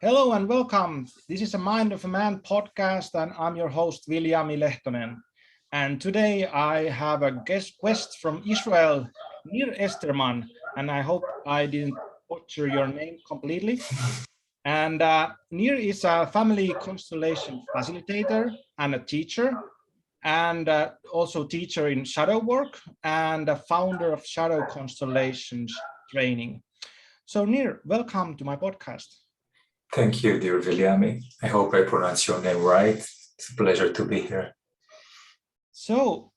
Hello and welcome. This is a Mind of a Man podcast, and I'm your host, Miehen Mieli. And today I have a guest from Israel, Nir Esterman, and I hope I didn't butcher your name completely. And Nir is a family constellation facilitator and a teacher, and also teacher in shadow work and a founder of Shadow Constellations training. So Nir, welcome to my podcast. Thank you, dear Viliami. I hope I pronounce your name right. It's a pleasure to be here. So,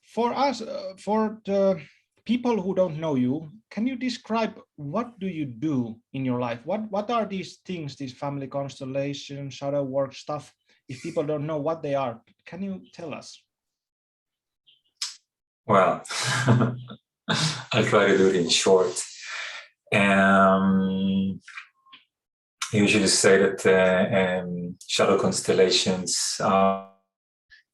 for the people who don't know you, can you describe what do you do in your life? What are these things, these family constellations, shadow work stuff? If people don't know what they are, can you tell us? Well, I'll try to do it in short. I usually say that shadow constellations are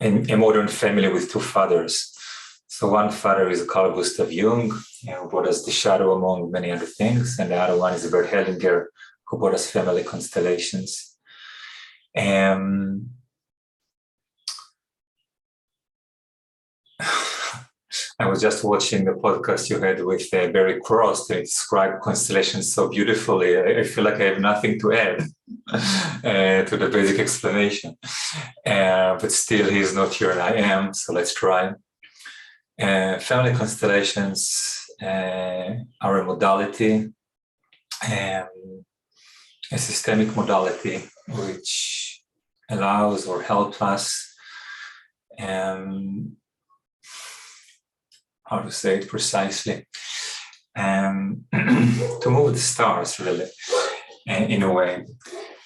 a modern family with two fathers. So one father is Carl Gustav Jung, who brought us the shadow among many other things, and the other one is Bert Hellinger, who brought us family constellations. I was just watching the podcast you had with Barry Cross. They described constellations so beautifully. I feel like I have nothing to add to the basic explanation. But still, he's not here and I am, so let's try. Family constellations are a modality, a systemic modality, which allows or helps us how to say it precisely, to move the stars, really, in a way.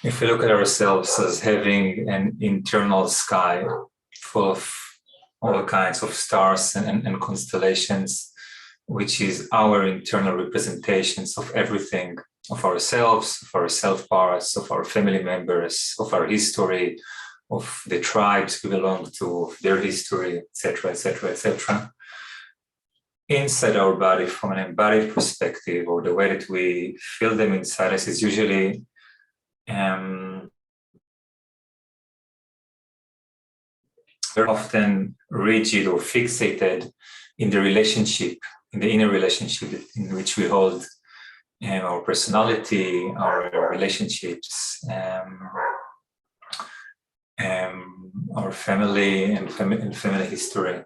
If we look at ourselves as having an internal sky full of all kinds of stars and constellations, which is our internal representations of everything, of ourselves, of our self-parts, of our family members, of our history, of the tribes we belong to, of their history, etc., etc., etc. Inside our body, from an embodied perspective, or the way that we feel them inside us, is usually very often rigid or fixated in the relationship, in the inner relationship in which we hold our personality, our relationships, our family and family history.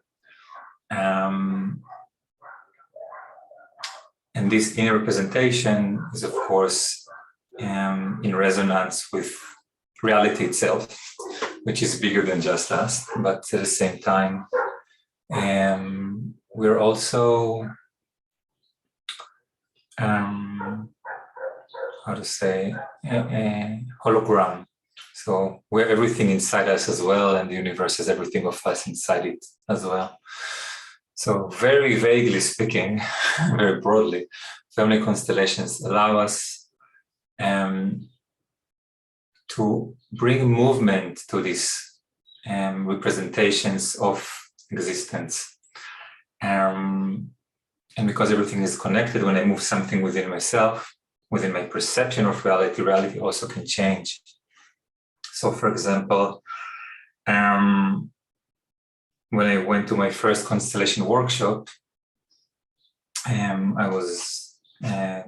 And this inner representation is, of course, in resonance with reality itself, which is bigger than just us. But at the same time, we're also, how to say, a hologram. So we have everything inside us as well, and the universe has everything of us inside it as well. So very vaguely speaking, very broadly, family constellations allow us to bring movement to these representations of existence. And because everything is connected, when I move something within myself, within my perception of reality, reality also can change. So for example, when I went to my first constellation workshop, I was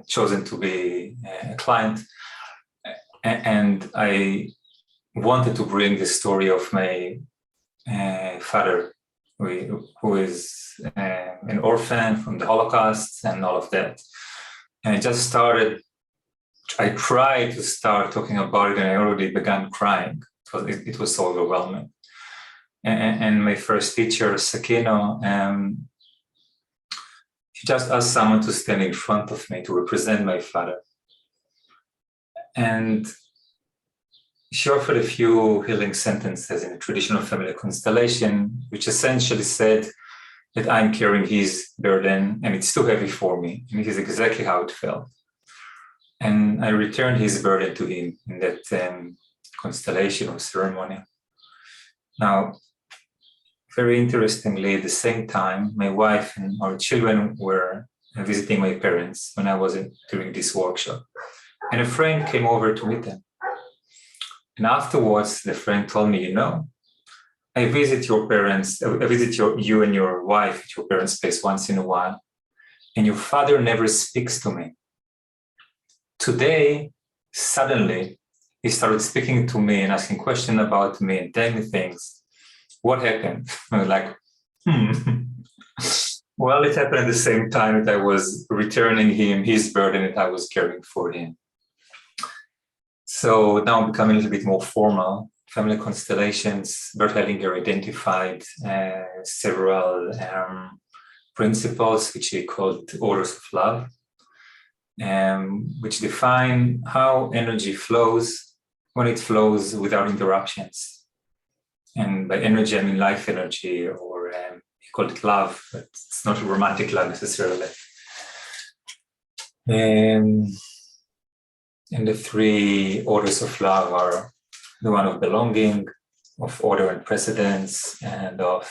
chosen to be a client, and I wanted to bring the story of my father, who is an orphan from the Holocaust and all of that. And I tried to start talking about it, and I already began crying because it was so overwhelming. And my first teacher, Sakino, she just asked someone to stand in front of me to represent my father. And she offered a few healing sentences in the traditional family constellation, which essentially said that I'm carrying his burden and it's too heavy for me. And this is exactly how it felt. And I returned his burden to him in that constellation or ceremony. Now, very interestingly, at the same time, my wife and our children were visiting my parents when I was doing this workshop. And a friend came over to meet them. And afterwards, the friend told me, I visit your parents, I visit you and your wife at your parents' place once in a while, and your father never speaks to me. Today, suddenly, he started speaking to me and asking questions about me and telling me things. What happened? I was like, Well, it happened at the same time that I was returning him his burden that I was carrying for him. So now becoming a little bit more formal. Family constellations, Bert Hellinger identified several principles, which he called orders of love, which define how energy flows when it flows without interruptions. And by energy, I mean life energy, or he called it love, but it's not romantic love necessarily. And the three orders of love are the one of belonging, of order and precedence, and of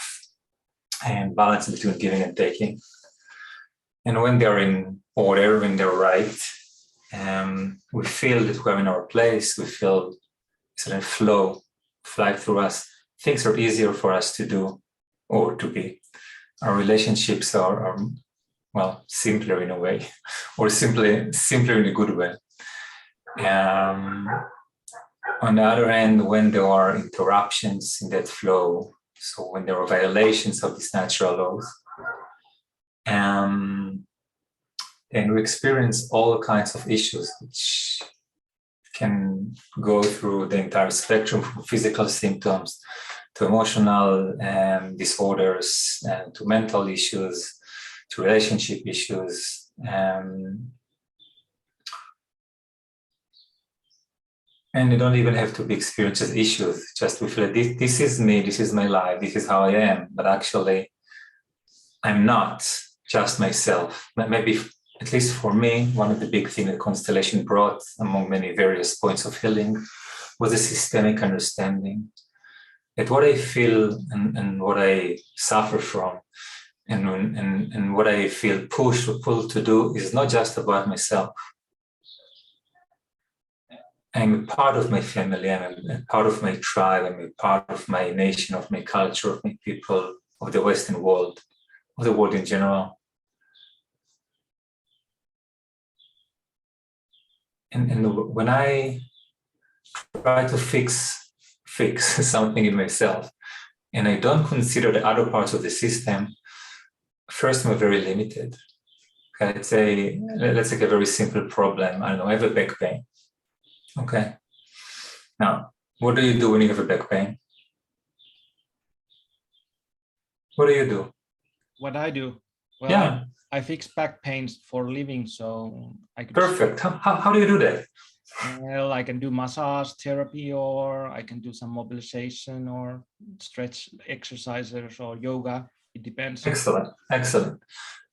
balance between giving and taking. And when they're in order, when they're right, we feel that we're in our place, we feel certain flow, fly through us. Things are easier for us to do or to be. Our relationships are simpler in a way, or simpler in a good way. On the other hand, when there are interruptions in that flow, so when there are violations of these natural laws, then we experience all kinds of issues, which can go through the entire spectrum, from physical symptoms to emotional disorders, to mental issues, to relationship issues. And they don't even have to be experienced as issues. Just we feel like this is me, this is my life, this is how I am. But actually, I'm not just myself. Maybe, at least for me, one of the big things that constellation brought, among many various points of healing, was a systemic understanding that what I feel and what I suffer from, and what I feel pushed or pulled to do is not just about myself. I'm a part of my family, I'm a part of my tribe, I'm a part of my nation, of my culture, of my people, of the Western world, of the world in general. And when I try to fix something in myself, and I don't consider the other parts of the system, first I'm very limited. Okay, let's take a very simple problem. I don't know, I have a back pain. Okay. Now, what do you do when you have a back pain? What do you do? What I do? Well, yeah. I fix back pains for a living, so I could. Perfect. How do you do that? Well, I can do massage therapy, or I can do some mobilization or stretch exercises or yoga. It depends. Excellent.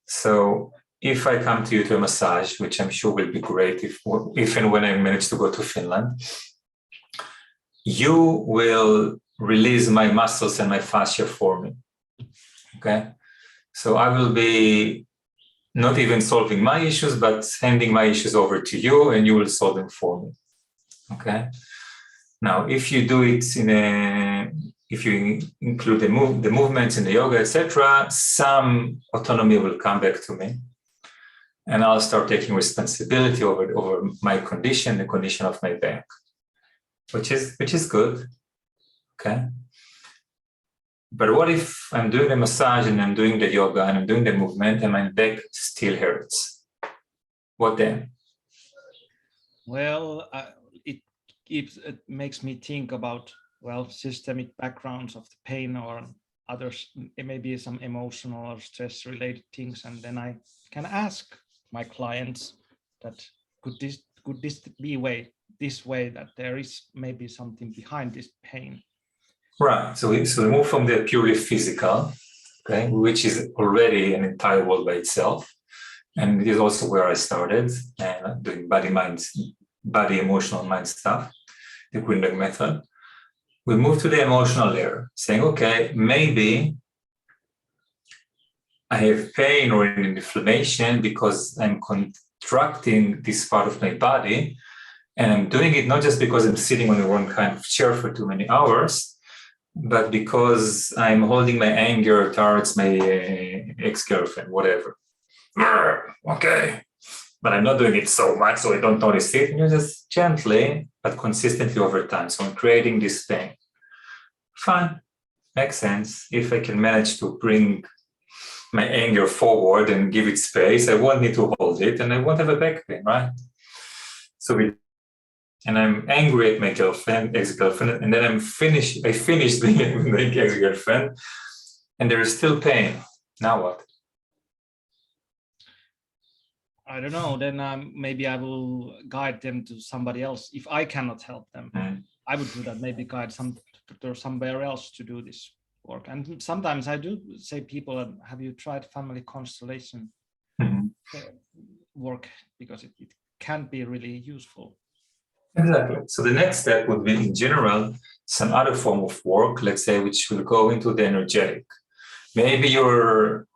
So if I come to you to a massage, which I'm sure will be great if and when I manage to go to Finland, you will release my muscles and my fascia for me. Okay? So I will be not even solving my issues, but handing my issues over to you, and you will solve them for me. Okay? Now, if you do it if you include the movements in the yoga, etc., some autonomy will come back to me, and I'll start taking responsibility over my condition, the condition of my back, which is good. Okay. But what if I'm doing the massage and I'm doing the yoga and I'm doing the movement and my back still hurts? What then? Well, it makes me think about, systemic backgrounds of the pain or others, maybe some emotional or stress related things. And then I can ask my clients that could this be this way, that there is maybe something behind this pain. Right. So we move from the purely physical, okay, which is already an entire world by itself. And it is also where I started doing body, emotional, mind stuff, the Greenberg method. We move to the emotional layer, saying, okay, maybe I have pain or an inflammation because I'm contracting this part of my body. And I'm doing it not just because I'm sitting on the wrong kind of chair for too many hours, but because I'm holding my anger towards my ex-girlfriend, whatever. Okay. But I'm not doing it so much, so I don't notice it. You just gently, but consistently over time. So I'm creating this pain. Fine. Makes sense. If I can manage to bring my anger forward and give it space, I won't need to hold it and I won't have a back pain, right? And I'm angry at my girlfriend, ex-girlfriend, and then I finished being with my ex-girlfriend, and there is still pain. Now what? I don't know. Then maybe I will guide them to somebody else if I cannot help them. I would do that. Maybe guide somewhere else to do this work. And sometimes I do say people, have you tried family constellation work, because it can be really useful. Exactly. So the next step would be, in general, some other form of work, let's say, which will go into the energetic. Maybe you're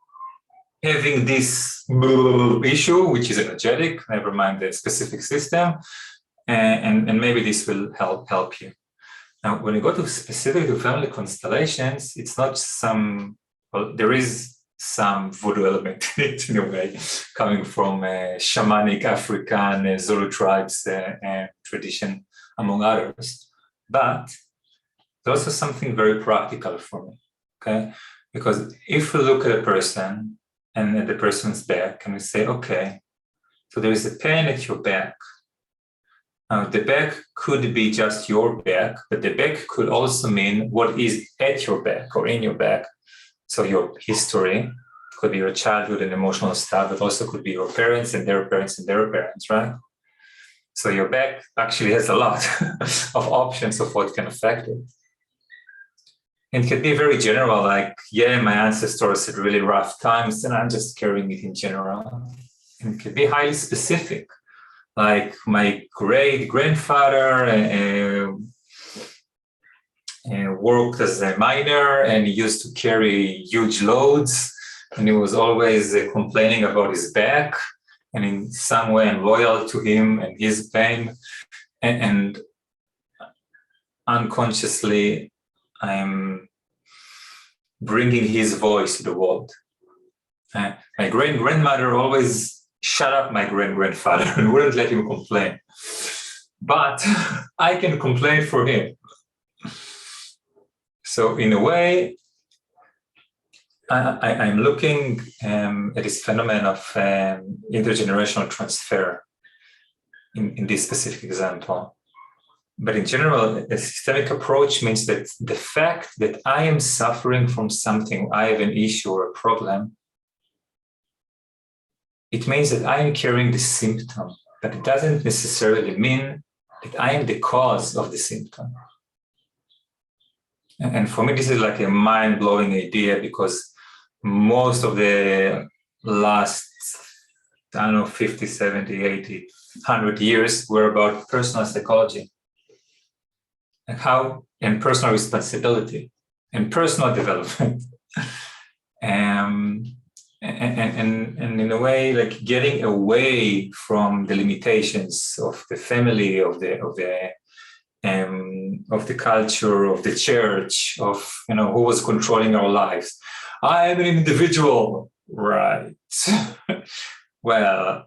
having this issue, which is energetic, never mind the specific system, and maybe this will help you. Now, when you go to specific to family constellations, it's not there is some voodoo element in a way, coming from shamanic African Zulu tribes tradition, among others. But there's also something very practical for me, okay? Because if we look at a person and at the person's back, and we say, okay, so there is a pain at your back. Now, the back could be just your back, but the back could also mean what is at your back or in your back. So your history could be your childhood and emotional stuff, but also could be your parents and their parents and their parents, right? So your back actually has a lot of options of what can affect it. And it could be very general, like, yeah, my ancestors had really rough times and I'm just carrying it in general. And it could be highly specific, like my great-grandfather worked as a miner and he used to carry huge loads and he was always complaining about his back, and in some way I'm loyal to him and his pain, and unconsciously I'm bringing his voice to the world. My great-grandmother always shut up my great-grandfather and wouldn't let him complain. But I can complain for him. So in a way, I'm looking at this phenomenon of intergenerational transfer in this specific example. But in general, a systemic approach means that the fact that I am suffering from something, I have an issue or a problem, it means that I am carrying the symptom, but it doesn't necessarily mean that I am the cause of the symptom. And for me, this is like a mind-blowing idea, because most of the last, 50, 70, 80, 100 years were about personal psychology and personal responsibility and personal development. And in a way, like getting away from the limitations of the family, of the culture, of the church, of who was controlling our lives. I'm an individual, right? Well,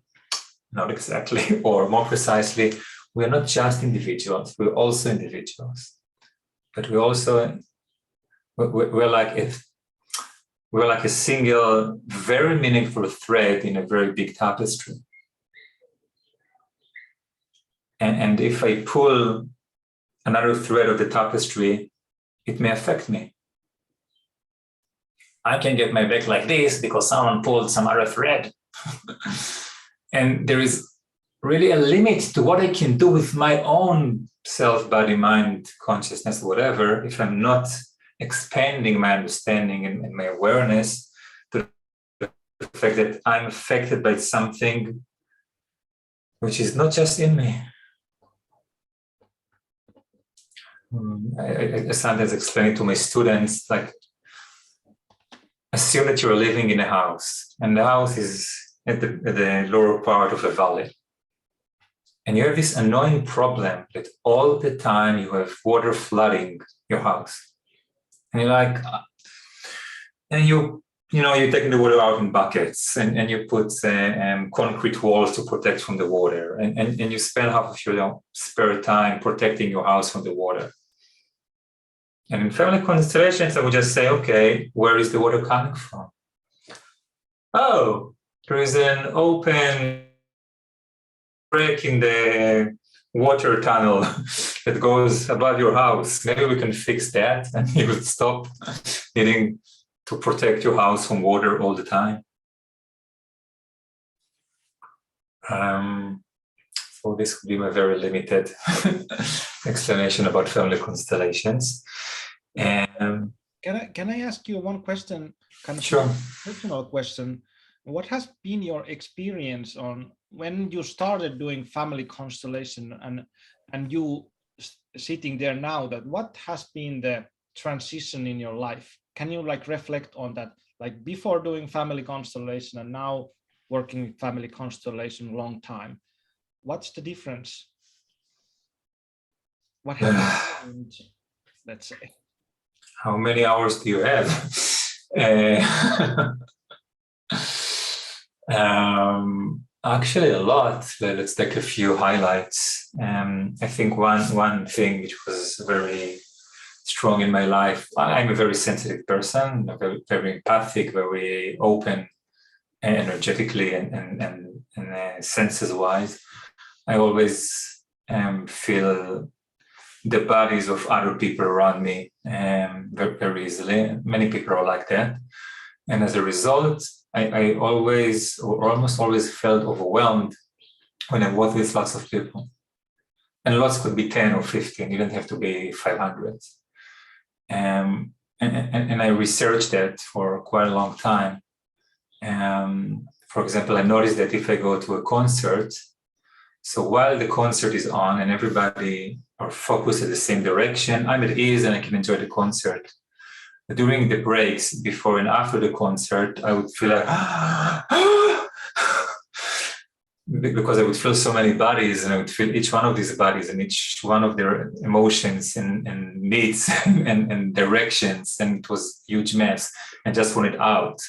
not exactly, or more precisely, we're not just individuals. We're also individuals, but we're like a single, very meaningful thread in a very big tapestry. And if I pull another thread of the tapestry, it may affect me. I can get my back like this because someone pulled some other thread. And there is really a limit to what I can do with my own self, body, mind, consciousness, whatever, if I'm not expanding my understanding and my awareness to the fact that I'm affected by something which is not just in me. I sometimes explain it to my students, like, assume that you're living in a house, and the house is at the lower part of a valley. And you have this annoying problem that all the time you have water flooding your house. And you're like, and you're taking the water out in buckets, and you put concrete walls to protect from the water. And you spend half of your spare time protecting your house from the water. And in family constellations, I would just say, okay, where is the water coming from? Oh, there is an open break in the water tunnel that goes above your house. Maybe we can fix that, and you will stop needing to protect your house from water all the time. So this would be my very limited explanation about family constellations. Can I ask you one question? Kind of sure. Personal question. What has been your experience on when you started doing family constellation and you sitting there now? That what has been the transition in your life? Can you like reflect on that? Like before doing family constellation and now working with family constellation a long time. What's the difference? What happened? Let's say. How many hours do you have? Actually, a lot. Let's take a few highlights. I think one thing which was very strong in my life. I'm a very sensitive person, very, very empathic, very open, energetically and senses-wise. I always feel the bodies of other people around me very, very easily. Many people are like that. And as a result, I always or almost always felt overwhelmed when I worked with lots of people. And lots could be 10 or 15, you don't have to be 500. And I researched that for quite a long time. For example, I noticed that if I go to a concert, so while the concert is on and everybody are focused in the same direction, I'm at ease and I can enjoy the concert. But during the breaks, before and after the concert, I would feel like, because I would feel so many bodies and I would feel each one of these bodies and each one of their emotions and needs and directions. And it was a huge mess. I just wanted out.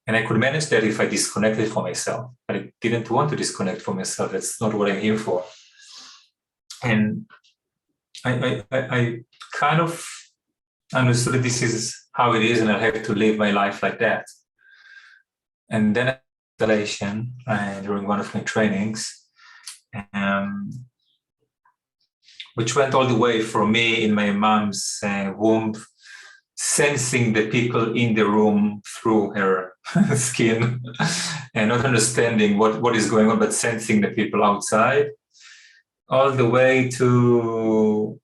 And I could manage that if I disconnected from myself. But I didn't want to disconnect from myself. That's not what I'm here for. And I kind of understood that this is how it is and I have to live my life like that. And then installation during one of my trainings, which went all the way from me in my mom's womb, sensing the people in the room through her skin and not understanding what is going on, but sensing the people outside, all the way to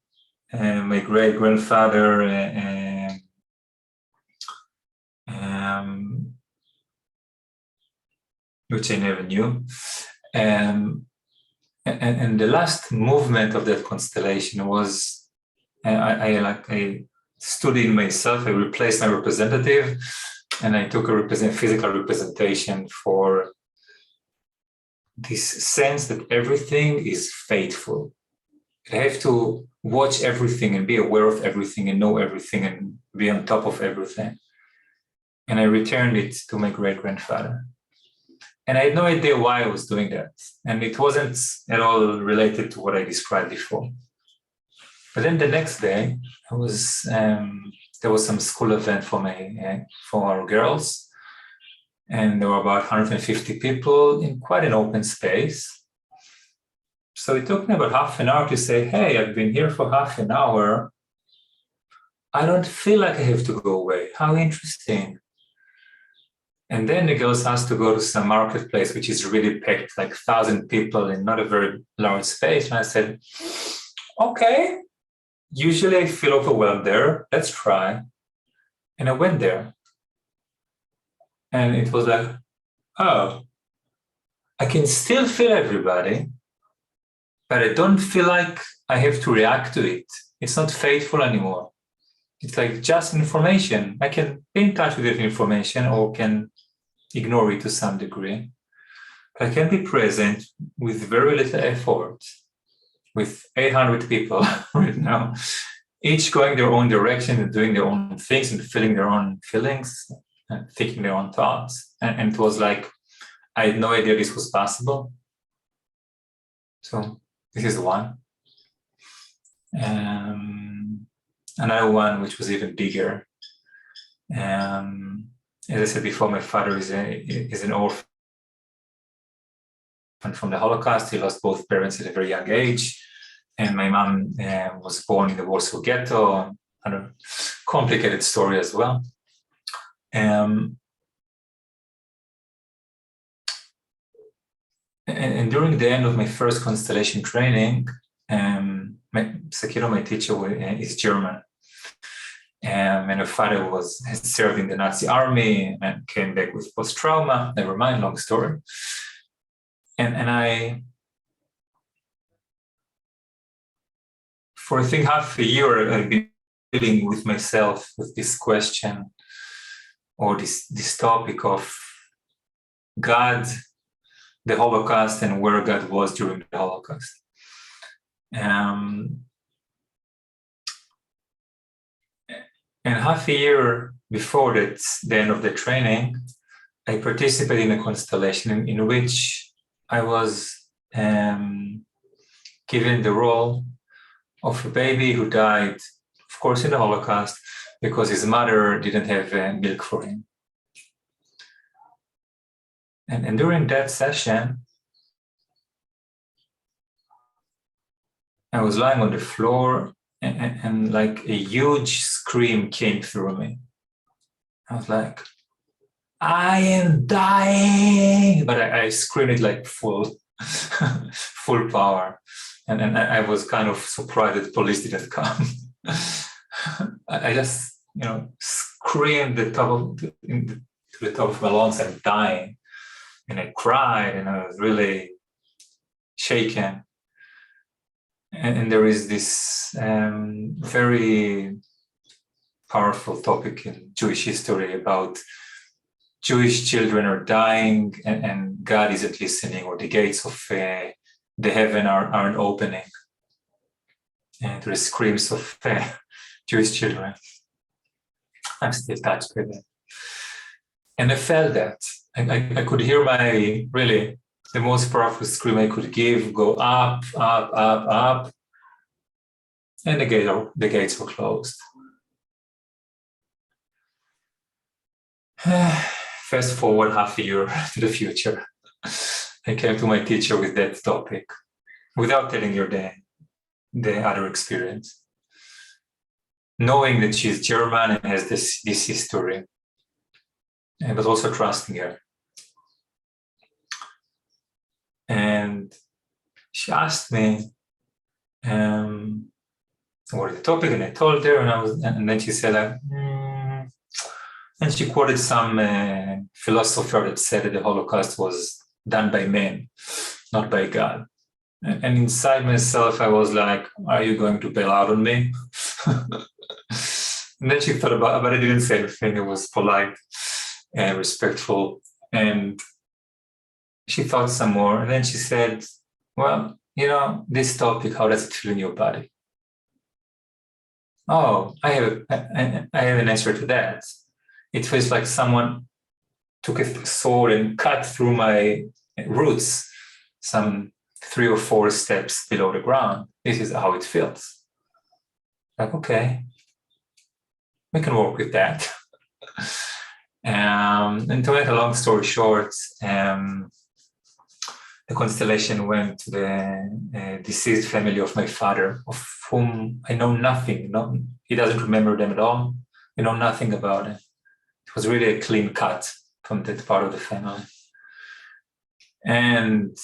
my great-grandfather, which I never knew. And the last movement of that constellation was, I stood in myself, I replaced my representative, and I took a physical representation for this sense that everything is faithful. I have to watch everything and be aware of everything and know everything and be on top of everything. And I returned it to my great-grandfather. And I had no idea why I was doing that. And it wasn't at all related to what I described before. But then the next day, there was some school event for our girls. And there were about 150 people in quite an open space. So it took me about half an hour to say, hey, I've been here for half an hour. I don't feel like I have to go away. How interesting. And then the girls asked to go to some marketplace, which is really packed, like 1,000 people in not a very large space. And I said, okay, usually I feel overwhelmed there. Let's try. And I went there. And it was like, oh, I can still feel everybody, but I don't feel like I have to react to it. It's not faithful anymore. it's like just information. I can be in touch with that information or can ignore it to some degree. But I can be present with very little effort, with 800 people right now, each going their own direction and doing their own things and feeling their own feelings and thinking their own thoughts. And it was like, I had no idea this was possible. So this is one. Another one, which was even bigger. As I said before, my father is an orphan from the Holocaust. He lost both parents at a very young age. And my mom was born in the Warsaw Ghetto. A complicated story as well. And during the end of my first constellation training, my teacher is German. And her father had served in the Nazi army and came back with post-trauma. Never mind, long story. And I, for I think half a year, I've been dealing with myself with this question or this topic of God, the Holocaust, and where God was during the Holocaust. And half a year before that, the end of the training, I participated in a constellation in which I was given the role of a baby who died, of course, in the Holocaust, because his mother didn't have milk for him. And during that session, I was lying on the floor and like a huge scream came through me. I was like, I am dying, but I screamed it like full power. And I was kind of surprised that the police didn't come. I just, screamed to the top of my lungs, I'm dying. And I cried and I was really shaken. And there is this very powerful topic in Jewish history about Jewish children are dying and God isn't listening, or the gates of the heaven aren't opening. And there are screams of Jewish children. I'm still touched with it. And I felt that. I could hear the most powerful scream I could give go up, up, up, up. And the gates were closed. Fast forward half a year to the future. I came to my teacher with that topic without telling her the other experience. Knowing that she's German and has this history, but also trusting her. And she asked me what is the topic, and I told her, and then she said, and she quoted some philosopher that said that the Holocaust was done by men, not by God. And inside myself, I was like, are you going to bail out on me? And then she thought about it, but I didn't say anything. It was polite and respectful. And she thought some more. And then she said, well, this topic, how does it feel in your body? Oh, I have an answer to that. It feels like someone took a sword and cut through my roots, some 3 or 4 steps below the ground. This is how it feels. Like, okay, we can work with that. And to make a long story short, the constellation went to the deceased family of my father, of whom I know nothing. He doesn't remember them at all. I know nothing about it. It was really a clean cut from that part of the family. And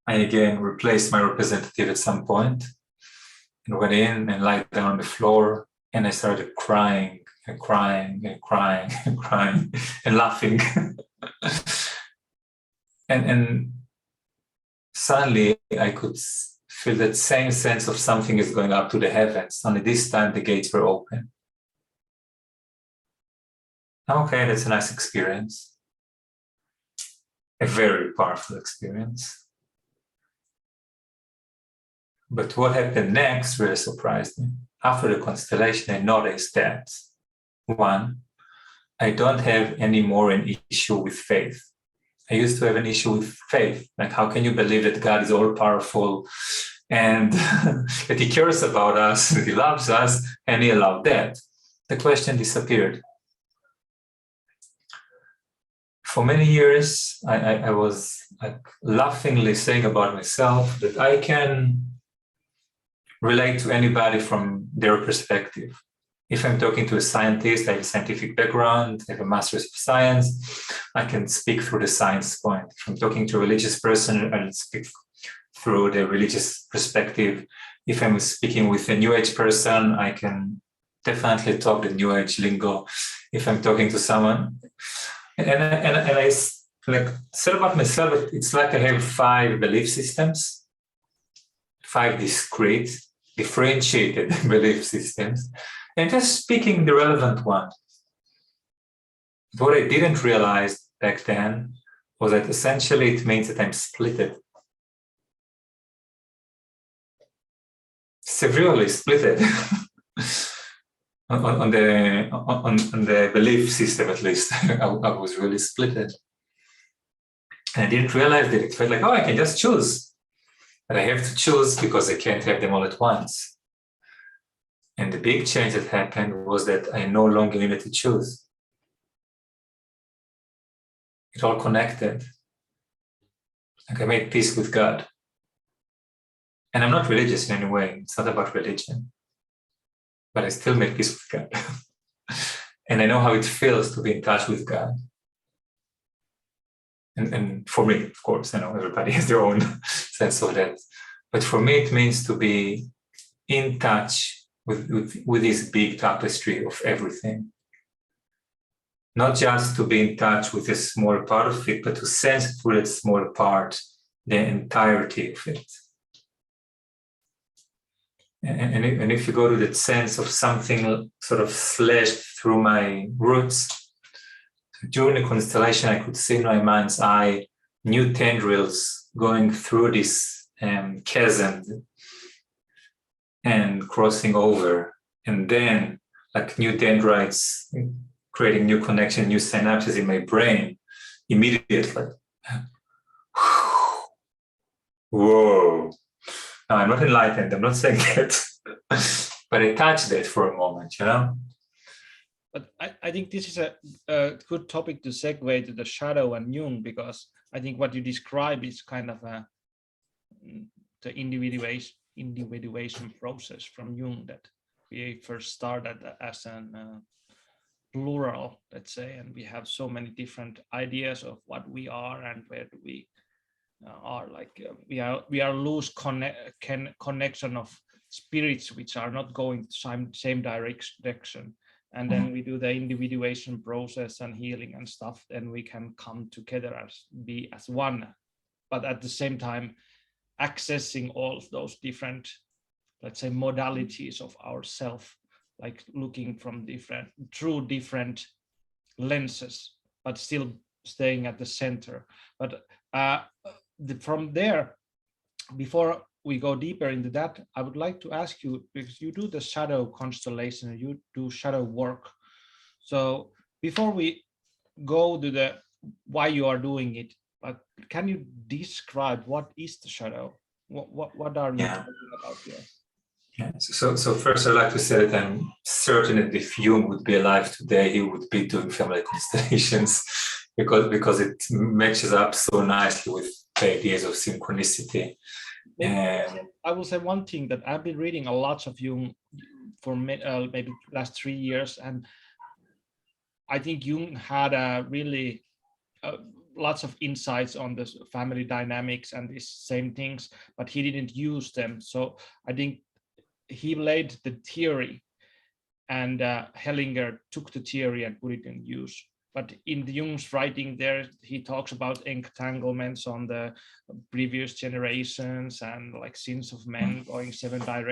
I again replaced my representative at some point and went in and lied down on the floor, and I started crying and crying and crying and crying and laughing. And suddenly I could feel that same sense of something is going up to the heavens. Only this time the gates were open. Okay, that's a nice experience. A very powerful experience. But what happened next really surprised me. After the constellation, I noticed that, one, I don't have any more an issue with faith. I used to have an issue with faith. Like, how can you believe that God is all powerful and that he cares about us, that he loves us, and he allowed that? The question disappeared. For many years, I was like laughingly saying about myself that I can relate to anybody from their perspective. If I'm talking to a scientist, I have a scientific background, I have a master's of science, I can speak through the science point. If I'm talking to a religious person, I'll speak through the religious perspective. If I'm speaking with a New Age person, I can definitely talk the New Age lingo. If I'm talking to someone, and I like said about myself, it's like I have 5 belief systems, 5 discrete, differentiated belief systems, and just speaking the relevant one. But what I didn't realize back then was that essentially it means that I'm splitted. Severely splitted. on the belief system, at least, I was really splitted. And I didn't realize that it felt like, oh, I can just choose. But I have to choose because I can't have them all at once. And the big change that happened was that I no longer needed to choose. It all connected. Like I made peace with God. And I'm not religious in any way. It's not about religion. But I still made peace with God. And I know how it feels to be in touch with God. And for me, of course, I know everybody has their own sense of that. But for me, it means to be in touch with this big tapestry of everything. Not just to be in touch with a small part of it, but to sense through that small part the entirety of it. And if you go to that sense of something sort of slashed through my roots, during the constellation, I could see in my mind's eye new tendrils going through this chasm and crossing over, and then like new dendrites creating new connection, new synapses in my brain immediately. Whoa. No, I'm not enlightened, I'm not saying that, but I touched it for a moment, you know? But I think this is a good topic to segue to the shadow and Jung, because I think what you describe is kind of the individuation process from Jung that we first started as an plural, let's say, and we have so many different ideas of what we are and where do we are. Like we are loose connection of spirits which are not going same direction. And then we do the individuation process and healing and stuff, then we can come together be as one, but at the same time accessing all of those different, let's say, modalities of ourself, like looking from through different lenses, but still staying at the center. But from there, before we go deeper into that, I would like to ask you, because you do the shadow constellation, you do shadow work. So before we go to the why you are doing it, but can you describe what is the shadow? What are you talking about here? Yeah. So first I'd like to say that I'm certain that if Jung would be alive today, he would be doing family constellations because it matches up so nicely with the ideas of synchronicity. I will say one thing, that I've been reading a lot of Jung for maybe last 3 years, and I think Jung had a really lots of insights on the family dynamics and these same things, but he didn't use them. So I think he laid the theory, and Hellinger took the theory and put it in use. but in the Jung's writing there, he talks about entanglements on the previous generations and like sins of men going seven I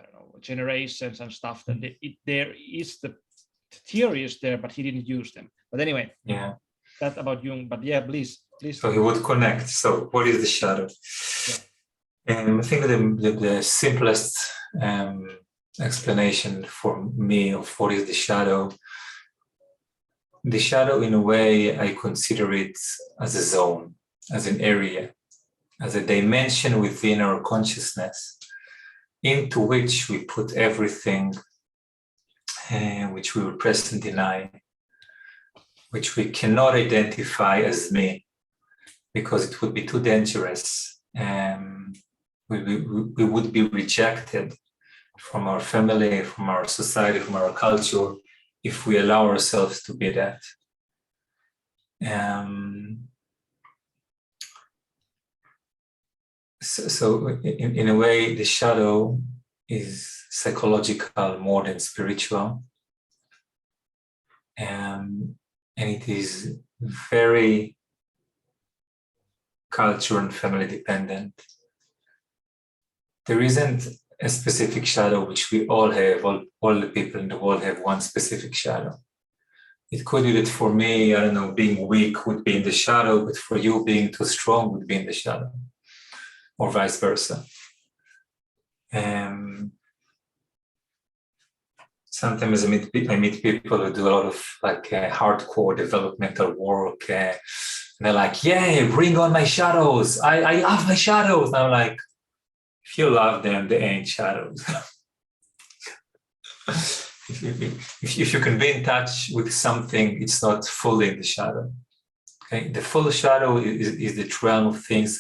don't know, generations and stuff. That there is the theory is there, but he didn't use them. But anyway, yeah, that about Jung. But yeah, please. So he would connect. So what is the shadow? I think the simplest explanation for me of what is the shadow in a way, I consider it as a zone, as an area, as a dimension within our consciousness into which we put everything which we repress and deny, which we cannot identify as me because it would be too dangerous. We would be rejected from our family, from our society, from our culture, if we allow ourselves to be that. So in a way, the shadow is psychological more than spiritual. And it is very culture and family dependent. There isn't a specific shadow which we all have, all the people in the world have one specific shadow. It could be that for me, I don't know, being weak would be in the shadow, but for you being too strong would be in the shadow, or vice versa. Sometimes I meet people who do a lot of like hardcore developmental work, and they're like, "Yeah, bring on my shadows. I love my shadows." And I'm like, if you love them, they ain't shadows. if you can be in touch with something, it's not fully in the shadow. Okay, the full shadow is the realm of things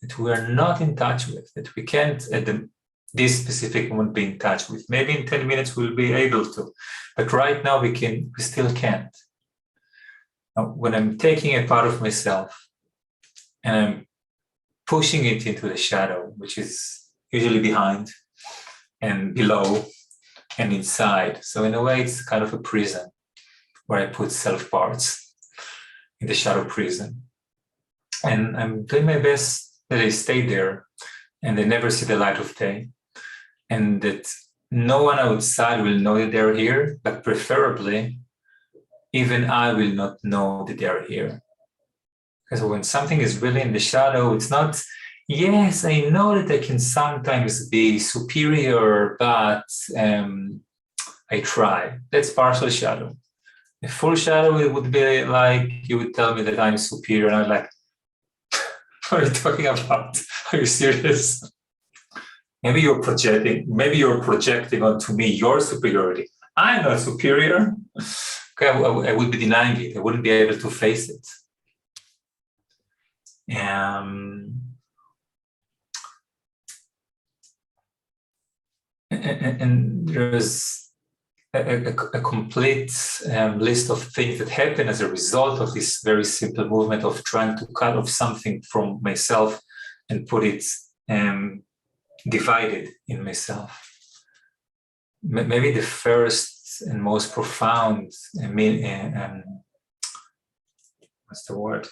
that we are not in touch with, that we can't at this specific moment be in touch with. Maybe in 10 minutes we'll be able to, but right now we still can't. Now, when I'm taking a part of myself and I'm pushing it into the shadow, which is usually behind and below and inside. So in a way, it's kind of a prison where I put self parts in the shadow prison. And I'm doing my best that they stay there and they never see the light of day. And that no one outside will know that they're here, but preferably, even I will not know that they're here. Because when something is really in the shadow, it's not, yes, I know that I can sometimes be superior, but I try. That's partial shadow. A full shadow, it would be like you would tell me that I'm superior, and I'm like, what are you talking about? Are you serious? Maybe you're projecting onto me your superiority. I'm not superior. Okay, I would be denying it. I wouldn't be able to face it. And there's a complete list of things that happen as a result of this very simple movement of trying to cut off something from myself and put it divided in myself. Maybe the first and most profound, what's the word?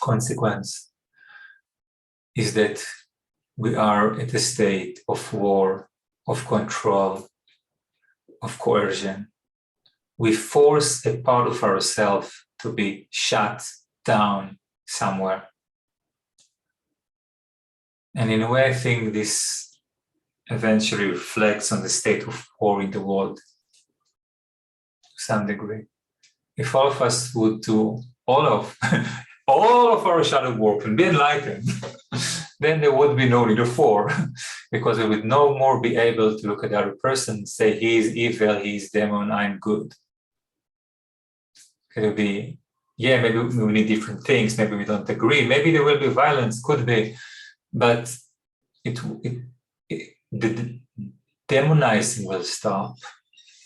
Consequence is that we are at a state of war, of control, of coercion. We force a part of ourselves to be shut down somewhere. And in a way, I think this eventually reflects on the state of war in the world to some degree. If all of us would do all of our shadow work and be enlightened, then there would be no need of war, because we would no more be able to look at the other person and say, he is evil, he is demon, I'm good. It would be, yeah, maybe we need different things, maybe we don't agree, maybe there will be violence, could be, but the demonizing will stop,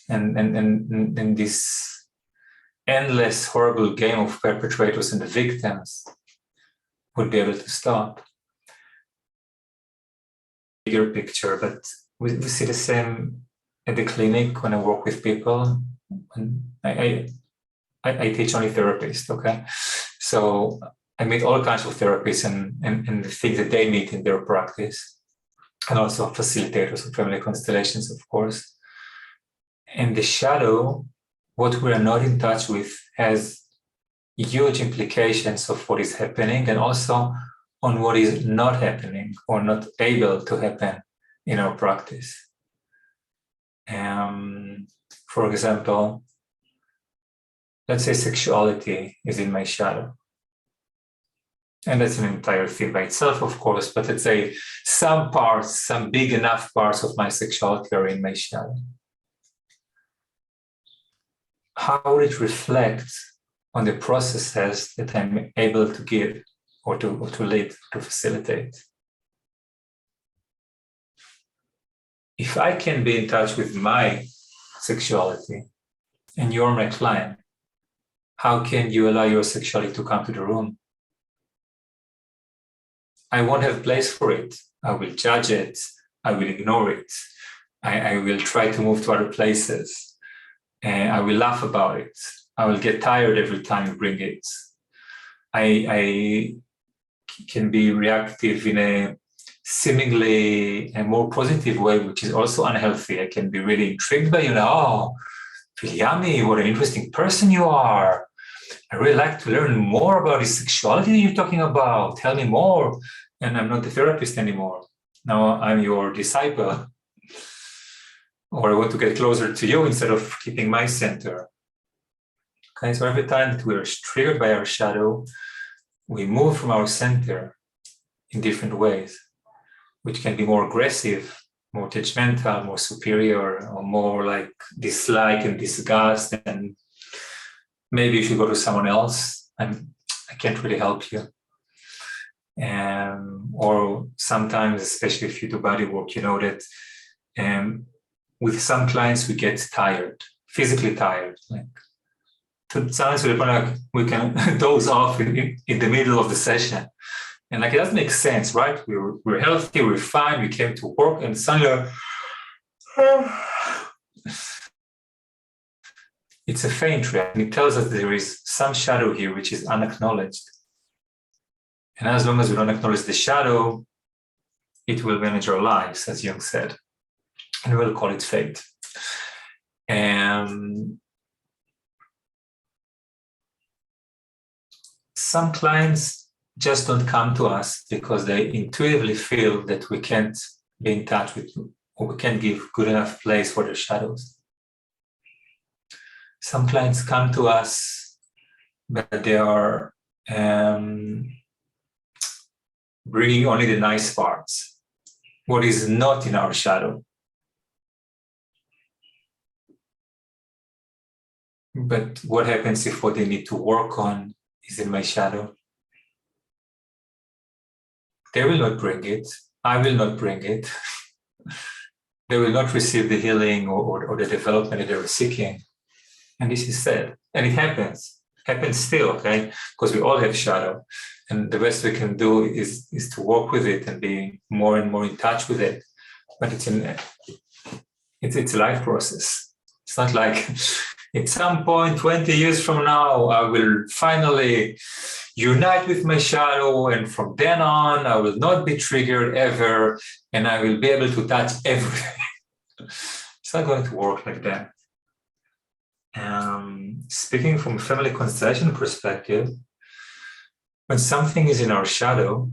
and this endless horrible game of perpetrators and the victims would be able to stop. Bigger picture, but we see the same at the clinic when I work with people. I teach only therapists, okay? So I meet all kinds of therapists and the things that they meet in their practice, and also facilitators of family constellations, of course. And the shadow, what we are not in touch with, has huge implications of what is happening and also on what is not happening or not able to happen in our practice. For example, let's say sexuality is in my shadow. And that's an entire thing by itself, of course, but let's say some parts, some big enough parts of my sexuality are in my shadow. How would it reflect on the processes that I'm able to give or to lead, to facilitate? If I can be in touch with my sexuality and you're my client, how can you allow your sexuality to come to the room? I won't have place for it. I will judge it. I will ignore it. I will try to move to other places. And I will laugh about it. I will get tired every time you bring it. I can be reactive in a seemingly a more positive way, which is also unhealthy. I can be really intrigued by you. Oh, Vilyami, what an interesting person you are. I really like to learn more about this sexuality you're talking about. Tell me more. And I'm not the therapist anymore. Now I'm your disciple. Or I want to get closer to you instead of keeping my center. Okay, so every time that we're triggered by our shadow, we move from our center in different ways, which can be more aggressive, more judgmental, more superior, or more like dislike and disgust, and maybe you should go to someone else. I can't really help you. Or sometimes, especially if you do body work, you know that with some clients we get tired, physically tired. Like sometimes to the point like we can doze off in the middle of the session. And like it doesn't make sense, right? We're healthy, we're fine, we came to work, and suddenly it's a faint reaction. It tells us there is some shadow here which is unacknowledged. And as long as we don't acknowledge the shadow, it will manage our lives, as Jung said. And we'll call it fate. Some clients just don't come to us because they intuitively feel that we can't be in touch with, or we can't give good enough place for their shadows. Some clients come to us, but they are bringing only the nice parts, what is not in our shadow. But what happens if what they need to work on is in my shadow? They will not bring it. I will not bring it. They will not receive the healing or the development that they were seeking. And this is sad. And it happens still, okay? Because we all have shadow. And the best we can do is to work with it and be more and more in touch with it. But it's a life process. It's not like at some point, 20 years from now, I will finally unite with my shadow, and from then on, I will not be triggered ever, and I will be able to touch everything. It's not going to work like that. Speaking from a family constellation perspective, when something is in our shadow,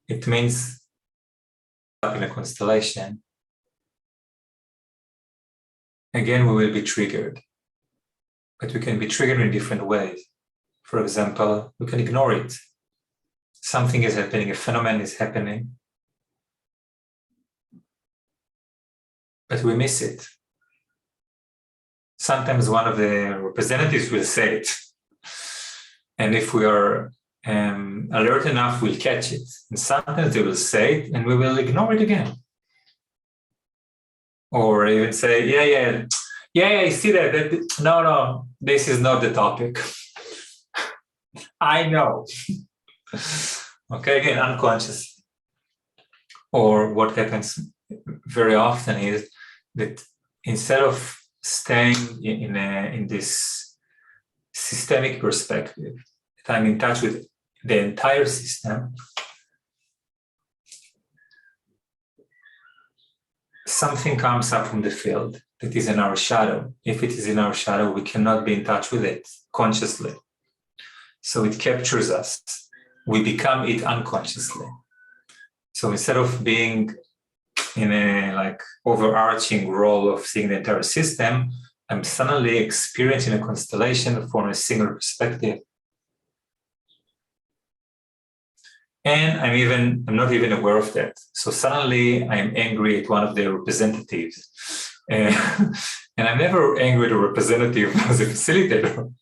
it means in a constellation. Again, we will be triggered, but we can be triggered in different ways. For example, we can ignore it. Something is happening, a phenomenon is happening, but we miss it. Sometimes one of the representatives will say it. And if we are alert enough, we'll catch it. And sometimes they will say it and we will ignore it again. Or even say, yeah, I see that. No, this is not the topic. I know. Okay, again, unconscious. Or what happens very often is that instead of staying in this systemic perspective, that I'm in touch with the entire system, something comes up from the field that is in our shadow. If it is in our shadow, we cannot be in touch with it consciously. So it captures us. We become it unconsciously. So instead of being in a like overarching role of seeing the entire system, I'm suddenly experiencing a constellation from a single perspective. And I'm not even aware of that. So suddenly I'm angry at one of their representatives. And I'm never angry at a representative as a facilitator.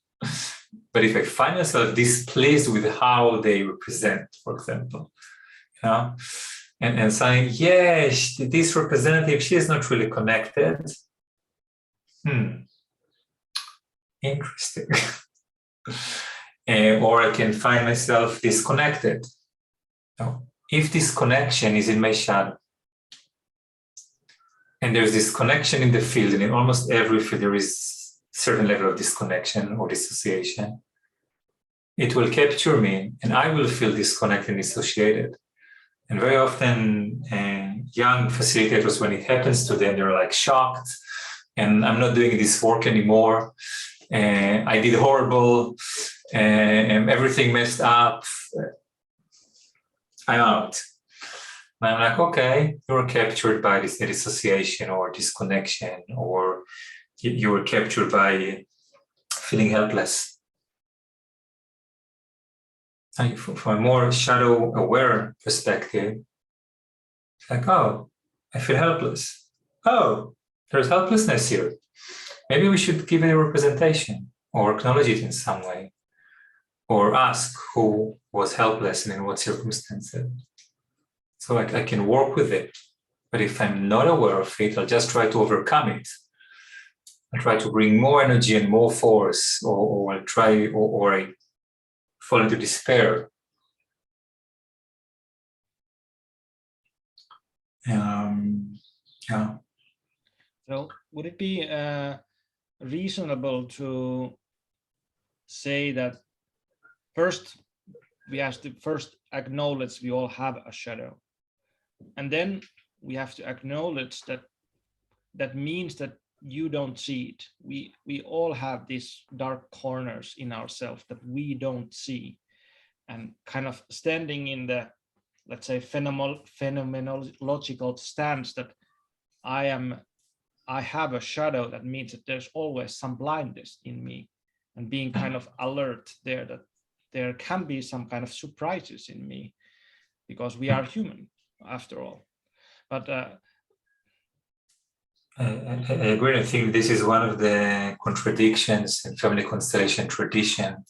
But if I find myself displeased with how they represent, for example, you know, and saying, yes, this representative, she is not really connected. Interesting. Or I can find myself disconnected. Now, if this connection is in my shadow, and there's this connection in the field, and in almost every field there is a certain level of disconnection or dissociation, it will capture me, and I will feel disconnected and dissociated. And very often, young facilitators, when it happens to them, they're like shocked, and I'm not doing this work anymore. I did horrible, and everything messed up. I'm out. And I'm like, okay, you're captured by this dissociation or disconnection, or you were captured by feeling helpless. And from a more shadow-aware perspective, it's like, oh, I feel helpless. Oh, there's helplessness here. Maybe we should give it a representation or acknowledge it in some way, or ask who was helpless and in what circumstances. So I can work with it. But if I'm not aware of it, I'll just try to overcome it. I'll try to bring more energy and more force, or I'll try, or I fall into despair. Yeah. So would it be reasonable to say that first we have to acknowledge we all have a shadow, and then we have to acknowledge that means that you don't see it. We all have these dark corners in ourselves that we don't see, and kind of standing in the, let's say, phenomenological stance that I have a shadow, that means that there's always some blindness in me, and being kind of alert there that there can be some kind of surprises in me, because we are human after all. But I agree. I think this is one of the contradictions in family constellation tradition,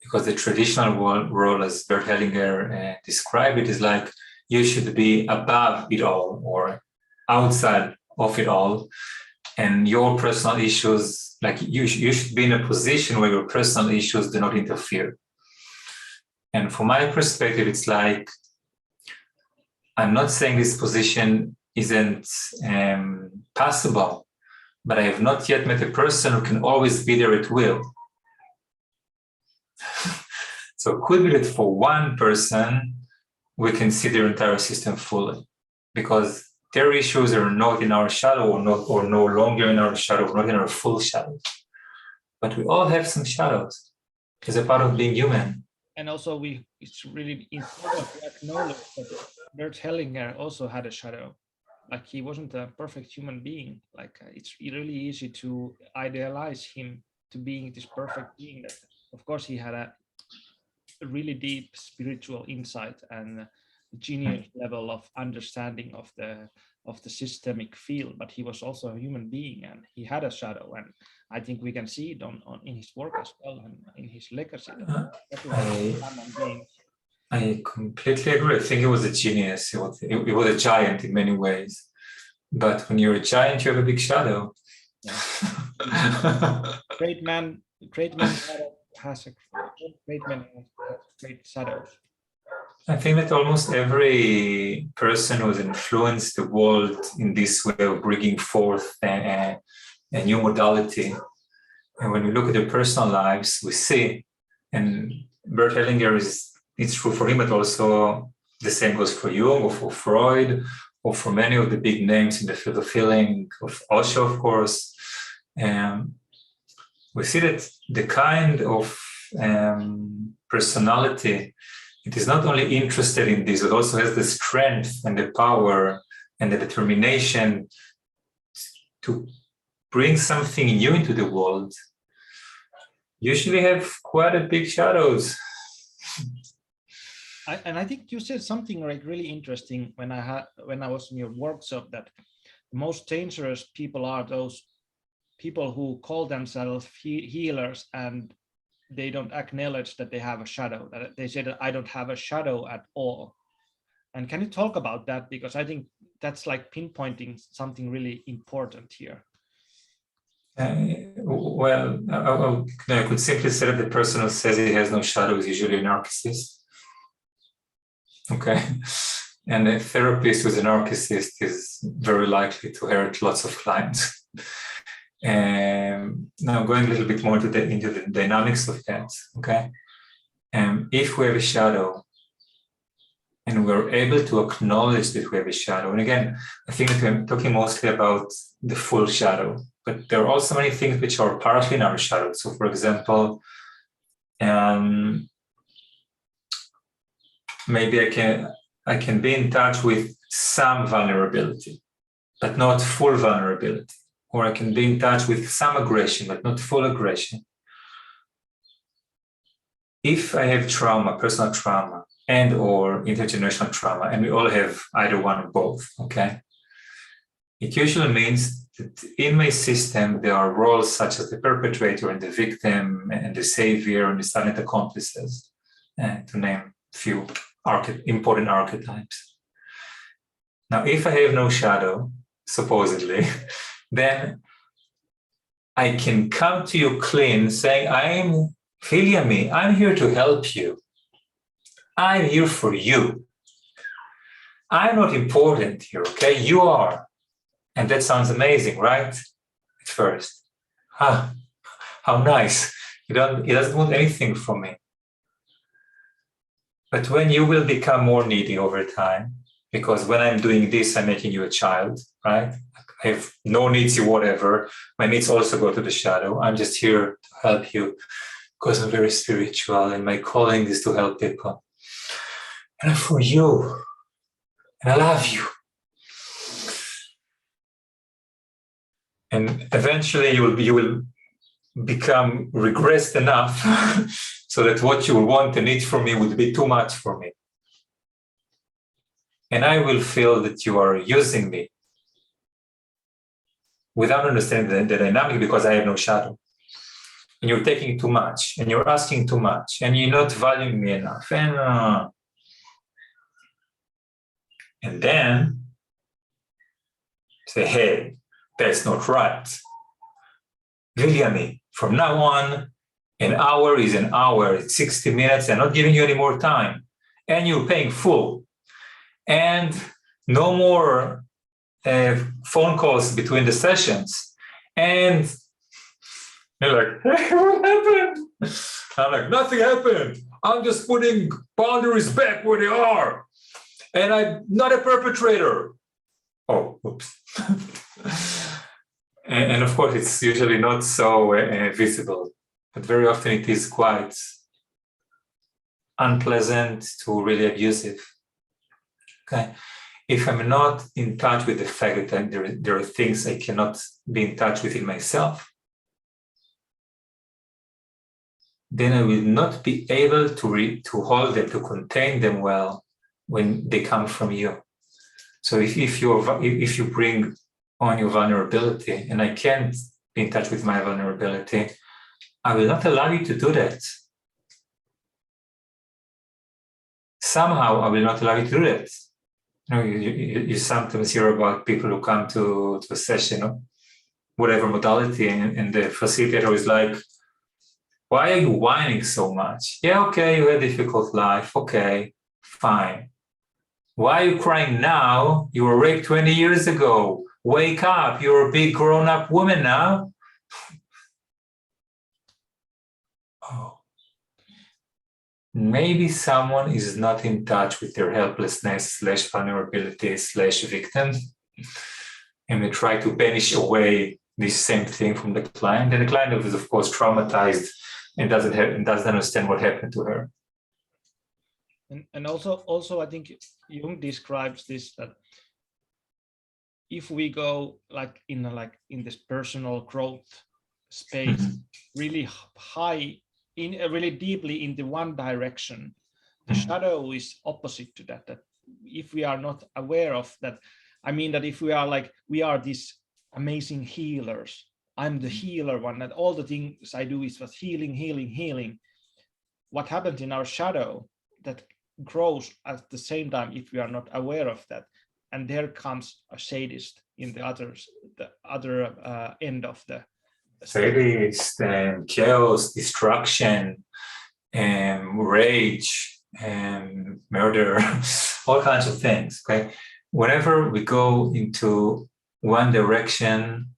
because the traditional role, as Bert Hellinger described it, is like you should be above it all or outside of it all, and your personal issues, like you should be in a position where your personal issues do not interfere. And from my perspective, it's like, I'm not saying this position isn't possible, but I have not yet met a person who can always be there at will. So it could be that for one person, we can see their entire system fully, because their issues are not in our shadow, or no longer in our shadow, not in our full shadow. But we all have some shadows as a part of being human. And also it's really important to acknowledge that Bert Hellinger also had a shadow. Like, he wasn't a perfect human being. Like, it's really easy to idealize him to being this perfect being. That, of course, he had a really deep spiritual insight and genius level of understanding of the systemic field, but he was also a human being, and he had a shadow, and I think we can see it in his work as well, and in his legacy. I completely agree. I think he was a genius. He was a giant in many ways, but when you're a giant, you have a big shadow. Yeah. Great man has great shadows. I think that almost every person who's influenced the world in this way of bringing forth a new modality, and when we look at their personal lives, we see, and Bert Hellinger it's true for him, but also the same goes for Jung or for Freud or for many of the big names in the field of healing, of Osho, of course. We see that the kind of personality, it is not only interested in this, but also has the strength and the power and the determination to bring something new into the world, usually have quite a big shadows. And I think you said something like really interesting when I was in your workshop, that the most dangerous people are those people who call themselves healers and they don't acknowledge that they have a shadow. That they say that I don't have a shadow at all. And can you talk about that? Because I think that's like pinpointing something really important here. Well, I could simply say that the person who says he has no shadow is usually a narcissist. Okay. And a therapist who's a narcissist is very likely to hurt lots of clients. Now going a little bit more into the dynamics of that, okay? If we have a shadow and we're able to acknowledge that we have a shadow, and again, I think that we're talking mostly about the full shadow, but there are also many things which are partly in our shadow. So for example, maybe I can be in touch with some vulnerability, but not full vulnerability. Or I can be in touch with some aggression, but not full aggression. If I have trauma, personal trauma, and or intergenerational trauma, and we all have either one or both, okay? It usually means that in my system, there are roles such as the perpetrator and the victim and the savior and the silent accomplices, to name a few important archetypes. Now, if I have no shadow, supposedly, then I can come to you clean, saying, I'm here to help you. I'm here for you. I'm not important here, okay? You are. And that sounds amazing, right? At first. How nice. He doesn't want anything from me. But when you will become more needy over time, because when I'm doing this, I'm making you a child, right? I have no needs, whatever. My needs also go to the shadow. I'm just here to help you because I'm very spiritual and my calling is to help people. And I'm for you. And I love you. And eventually you will become regressed enough so that what you want and need from me would be too much for me. And I will feel that you are using me without understanding the dynamic, because I have no shadow. And you're taking too much, and you're asking too much, and you're not valuing me enough. And then say, hey, that's not right. Viljami, from now on, an hour is an hour. It's 60 minutes. I'm not giving you any more time. And you're paying full. And no more phone calls between the sessions. And you're like, hey, what happened? I'm like, nothing happened. I'm just putting boundaries back where they are. And I'm not a perpetrator. Oh, oops. and of course, it's usually not so visible, but very often it is quite unpleasant to really abusive. Okay. If I'm not in touch with the fact that there are things I cannot be in touch with in myself, then I will not be able to hold them, to contain them well when they come from you. So if you bring on your vulnerability, and I can't be in touch with my vulnerability, I will not allow you to do that. Somehow I will not allow you to do that. You sometimes hear about people who come to a session, whatever modality, and the facilitator is like, why are you whining so much? Yeah, okay, you had a difficult life, okay, Fine. Why are you crying now? You were raped 20 years ago. Wake up. You're a big grown-up woman now. Oh. Maybe someone is not in touch with their helplessness / vulnerability / victim. And they try to banish away this same thing from the client. And the client is, of course, traumatized and doesn't understand what happened to her. And also, I think Jung describes this, that if we go like in this personal growth space, really high, really deeply into one direction, the shadow is opposite to that. That if we are not aware of that, I mean that if we are like, we are these amazing healers, I'm the healer one, that all the things I do is just healing. What happens in our shadow that grows at the same time if we are not aware of that, and there comes a sadist in the other end of the sadist, and chaos, destruction, and rage, and murder, all kinds of things. Okay, whenever we go into one direction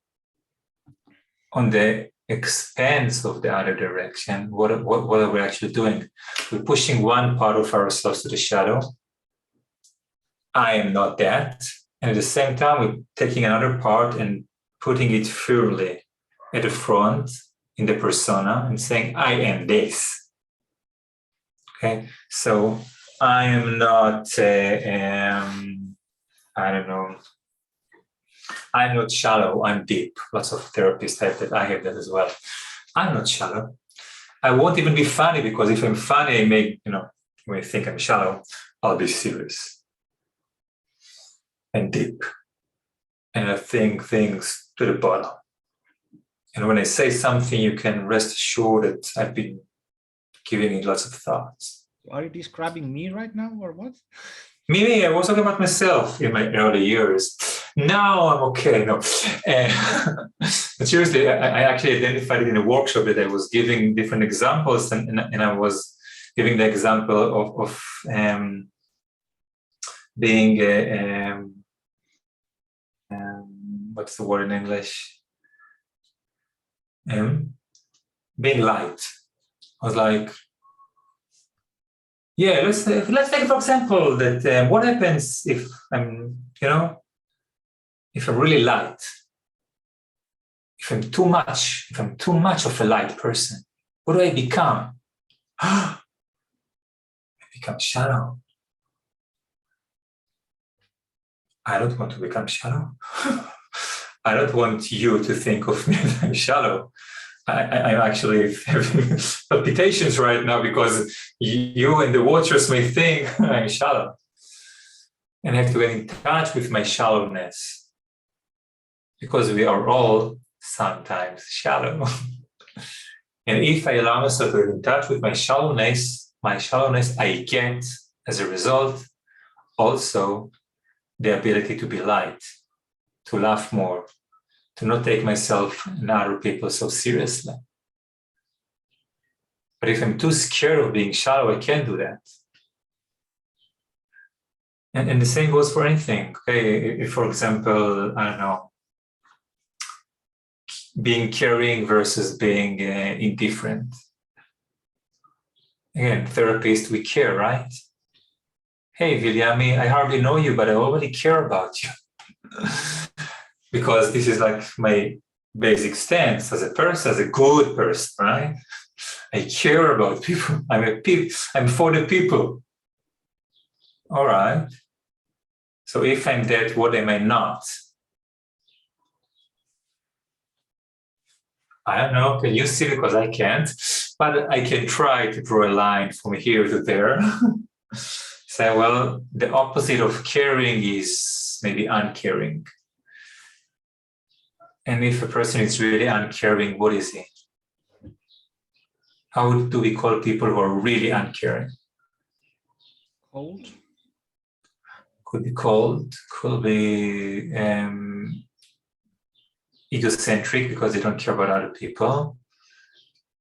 on the expense of the other direction, what are we actually doing? We're pushing one part of ourselves to the shadow. I am not that. And at the same time, we're taking another part and putting it firmly at the front in the persona and saying, I am this. Okay, so I am not, I don't know, I'm not shallow, I'm deep. Lots of therapists have that. I have that as well. I'm not shallow. I won't even be funny, because if I'm funny, you may think I'm shallow. I'll be serious and deep. And I think things to the bottom. And when I say something, you can rest assured that I've been giving it lots of thoughts. Are you describing me right now, or what? Me, I was talking about myself in my early years. Now I'm okay. No, but seriously, I actually identified it in a workshop that I was giving different examples, and I was giving the example of being what's the word in English? Being light. I was like, yeah, let's take for example that what happens if I'm really light, if I'm too much of a light person, what do I become? I become shallow. I don't want to become shallow. I don't want you to think of me as I'm shallow. I'm actually having palpitations right now because you and the watchers may think I'm shallow. And I have to get in touch with my shallowness, because we are all sometimes shallow. And if I allow myself to get in touch with my shallowness, I get, as a result, also the ability to be light, to laugh more, to not take myself and other people so seriously. But if I'm too scared of being shallow, I can't do that. And the same goes for anything. Okay, if, for example, I don't know, being caring versus being indifferent. Again, therapists, we care, right? Hey, Viljami, I hardly know you, but I already care about you. Because this is like my basic stance as a person, as a good person, right? I care about people. I'm for the people. All right. So if I'm that, what am I not? I don't know. Can you see? Because I can't. But I can try to draw a line from here to there. Say, well, the opposite of caring is maybe uncaring. And if a person is really uncaring, what is he? How do we call people who are really uncaring? Cold? Could be cold, could be egocentric because they don't care about other people.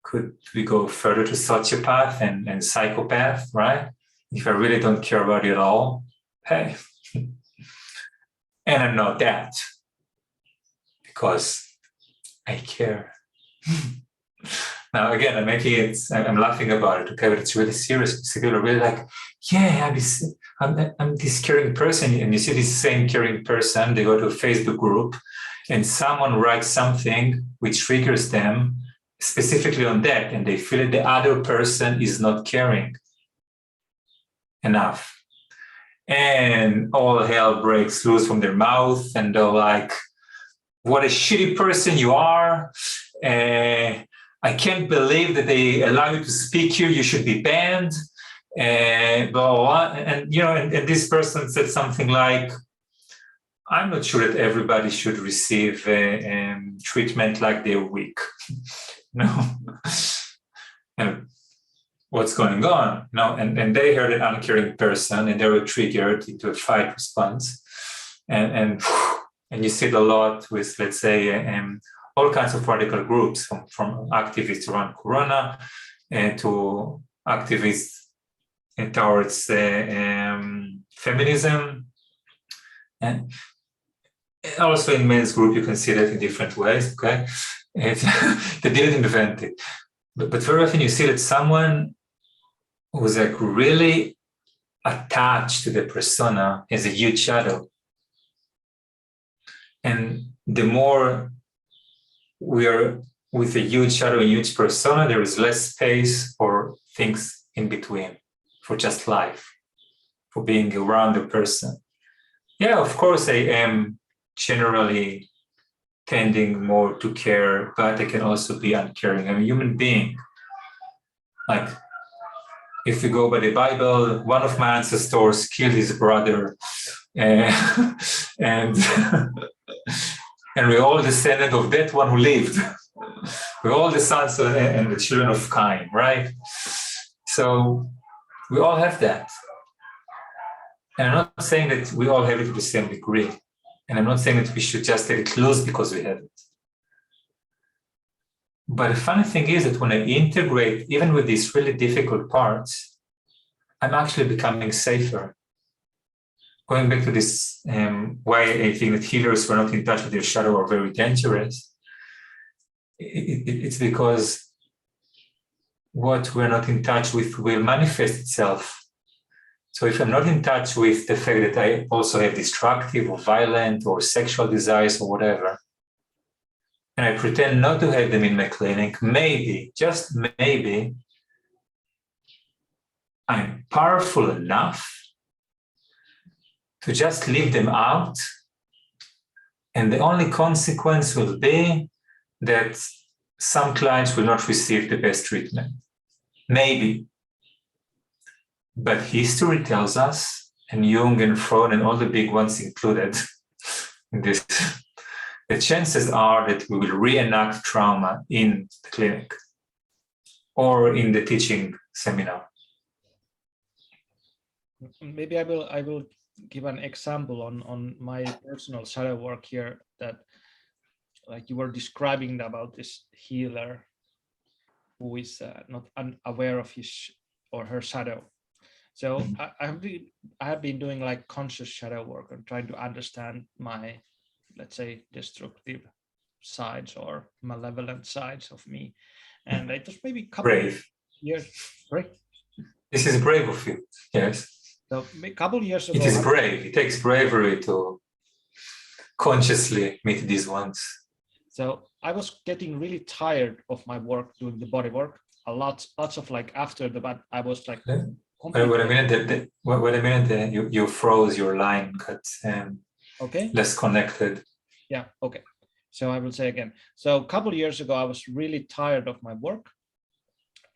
Could we go further to sociopath and psychopath, right? If I really don't care about it at all, hey, and I'm not that because I care. Now, again, I'm laughing about it, okay, but it's really serious. People are really like, yeah, I'm this caring person. And you see this same caring person, they go to a Facebook group and someone writes something which triggers them specifically on that, and they feel that the other person is not caring enough. And all hell breaks loose from their mouth, and they're like, what a shitty person you are. I can't believe that they allow you to speak here. You should be banned. Blah, blah, blah. And you know, and this person said something like, I'm not sure that everybody should receive treatment like they're weak. No. And what's going on? No, and they heard an uncaring person and they were triggered into a fight response. And you see it a lot with, let's say, all kinds of radical groups, from activists around Corona to activists towards feminism. And also in men's group, you can see that in different ways, okay? They didn't invent it. But very often you see that someone who's like really attached to the persona has a huge shadow. And the more we are with a huge shadow, a huge persona, there is less space for things in between, for just life, for being around the person. Yeah, of course, I am generally tending more to care, but I can also be uncaring. I'm a human being. Like, if we go by the Bible, one of my ancestors killed his brother, and and we're all descendant of that one who lived. We're all the sons and the children of Cain, right? So we all have that. And I'm not saying that we all have it to the same degree. And I'm not saying that we should just let it loose because we have it. But the funny thing is that when I integrate, even with these really difficult parts, I'm actually becoming safer. Going back to this, why I think that healers who are not in touch with their shadow are very dangerous, it's because what we're not in touch with will manifest itself. So if I'm not in touch with the fact that I also have destructive or violent or sexual desires or whatever, and I pretend not to have them in my clinic, maybe, just maybe, I'm powerful enough to just leave them out. And the only consequence will be that some clients will not receive the best treatment. Maybe. But history tells us, and Jung and Freud and all the big ones included in this, the chances are that we will reenact trauma in the clinic or in the teaching seminar. Maybe I will give an example on my personal shadow work here, that like you were describing about this healer who is not unaware of his or her shadow. So I have been doing like conscious shadow work and trying to understand my, let's say, destructive sides or malevolent sides of me. And it was maybe a couple of years. Right? This is brave of you. Yes. So a couple of years ago, it is brave. It takes bravery to consciously meet these ones. So I was getting really tired of my work doing the body work. Lots of like after the, but I was like. Wait a minute, you froze, your line got okay. Less connected. Yeah, okay. So I will say again. So a couple of years ago, I was really tired of my work.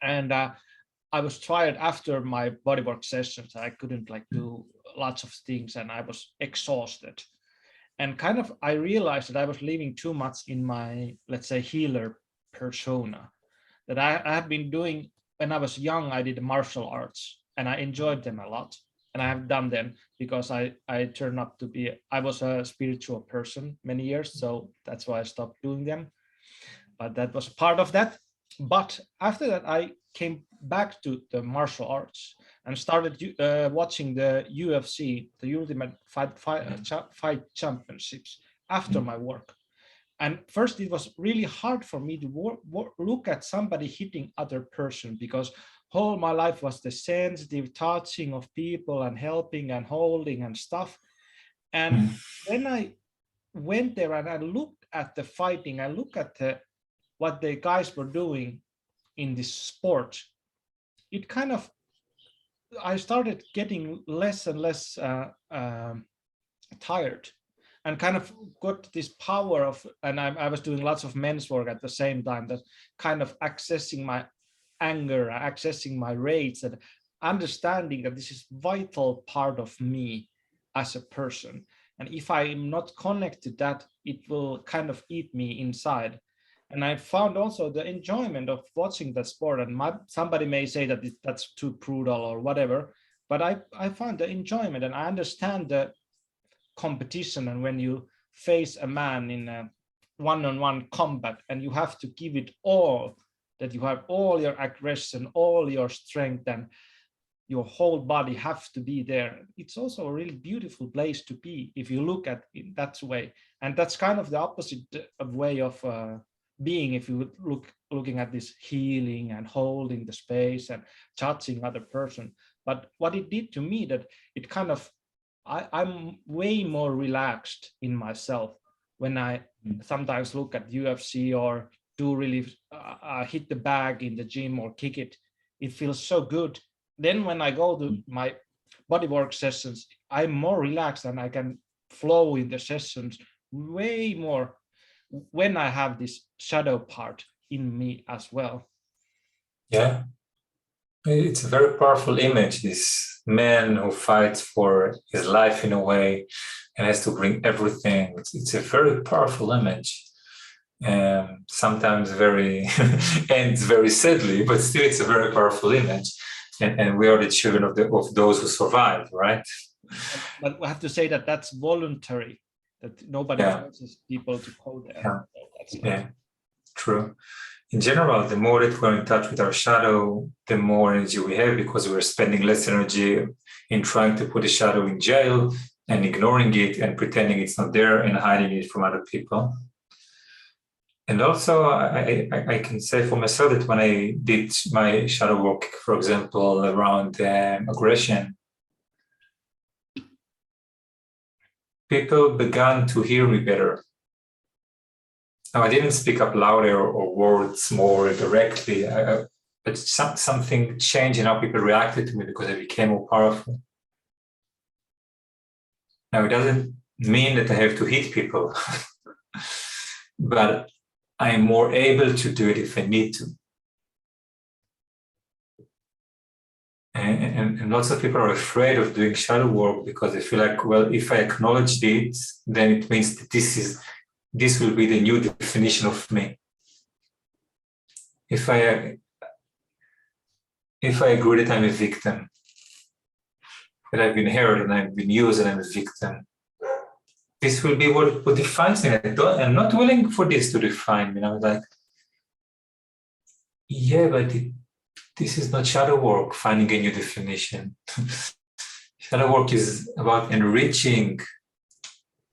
And I was tired after my bodywork sessions. I couldn't like do lots of things and I was exhausted. And kind of, I realized that I was living too much in my, let's say, healer persona. That I have been doing, when I was young, I did martial arts and I enjoyed them a lot. And I have done them because I turned up to be, I was a spiritual person many years. So that's why I stopped doing them. But that was part of that. But after that, I came back to the martial arts and started watching the UFC, the Ultimate Fight Championships, after my work. And first, it was really hard for me to look at somebody hitting other person, because whole my life was the sensitive touching of people and helping and holding and stuff. And when I went there and I looked at the fighting, I looked at what the guys were doing in this sport, it kind of, I started getting less and less tired, and kind of got this power of, and I was doing lots of men's work at the same time, that kind of accessing my anger, accessing my rage, and understanding that this is vital part of me as a person. And if I'm not connected to that, it will kind of eat me inside. And I found also the enjoyment of watching that sport. And somebody may say that that's too brutal or whatever, but I found the enjoyment, and I understand the competition. And when you face a man in a one-on-one combat, and you have to give it all, that you have all your aggression, all your strength, and your whole body have to be there. It's also a really beautiful place to be if you look at it that way. And that's kind of the opposite of way of being, if you looking at this healing and holding the space and touching other person. But what it did to me, that it kind of, I'm way more relaxed in myself when I sometimes look at UFC or do really hit the bag in the gym or kick it. It feels so good. Then when I go to my bodywork sessions, I'm more relaxed and I can flow in the sessions way more when I have this shadow part in me as well. Yeah, it's a very powerful image, this man who fights for his life in a way and has to bring everything. It's a very powerful image. Sometimes very ends very sadly, but still it's a very powerful image. And we are the children of those who survive, right? But we have to say that that's voluntary, that nobody forces people to go there. Yeah, true. In general, the more that we're in touch with our shadow, the more energy we have, because we're spending less energy in trying to put the shadow in jail and ignoring it and pretending it's not there and hiding it from other people. And also, I can say for myself that when I did my shadow work, for example, around aggression, people began to hear me better. Now, I didn't speak up louder or words more directly, but something changed in how people reacted to me because I became more powerful. Now, it doesn't mean that I have to hit people, but I'm more able to do it if I need to. And lots of people are afraid of doing shadow work because they feel like, well, if I acknowledge it, then it means that this will be the new definition of me. If I agree that I'm a victim, that I've been hurt and I've been used and I'm a victim, this will be what defines me. I'm not willing for this to define me. And I'm like, yeah, but this is not shadow work, finding a new definition. Shadow work is about enriching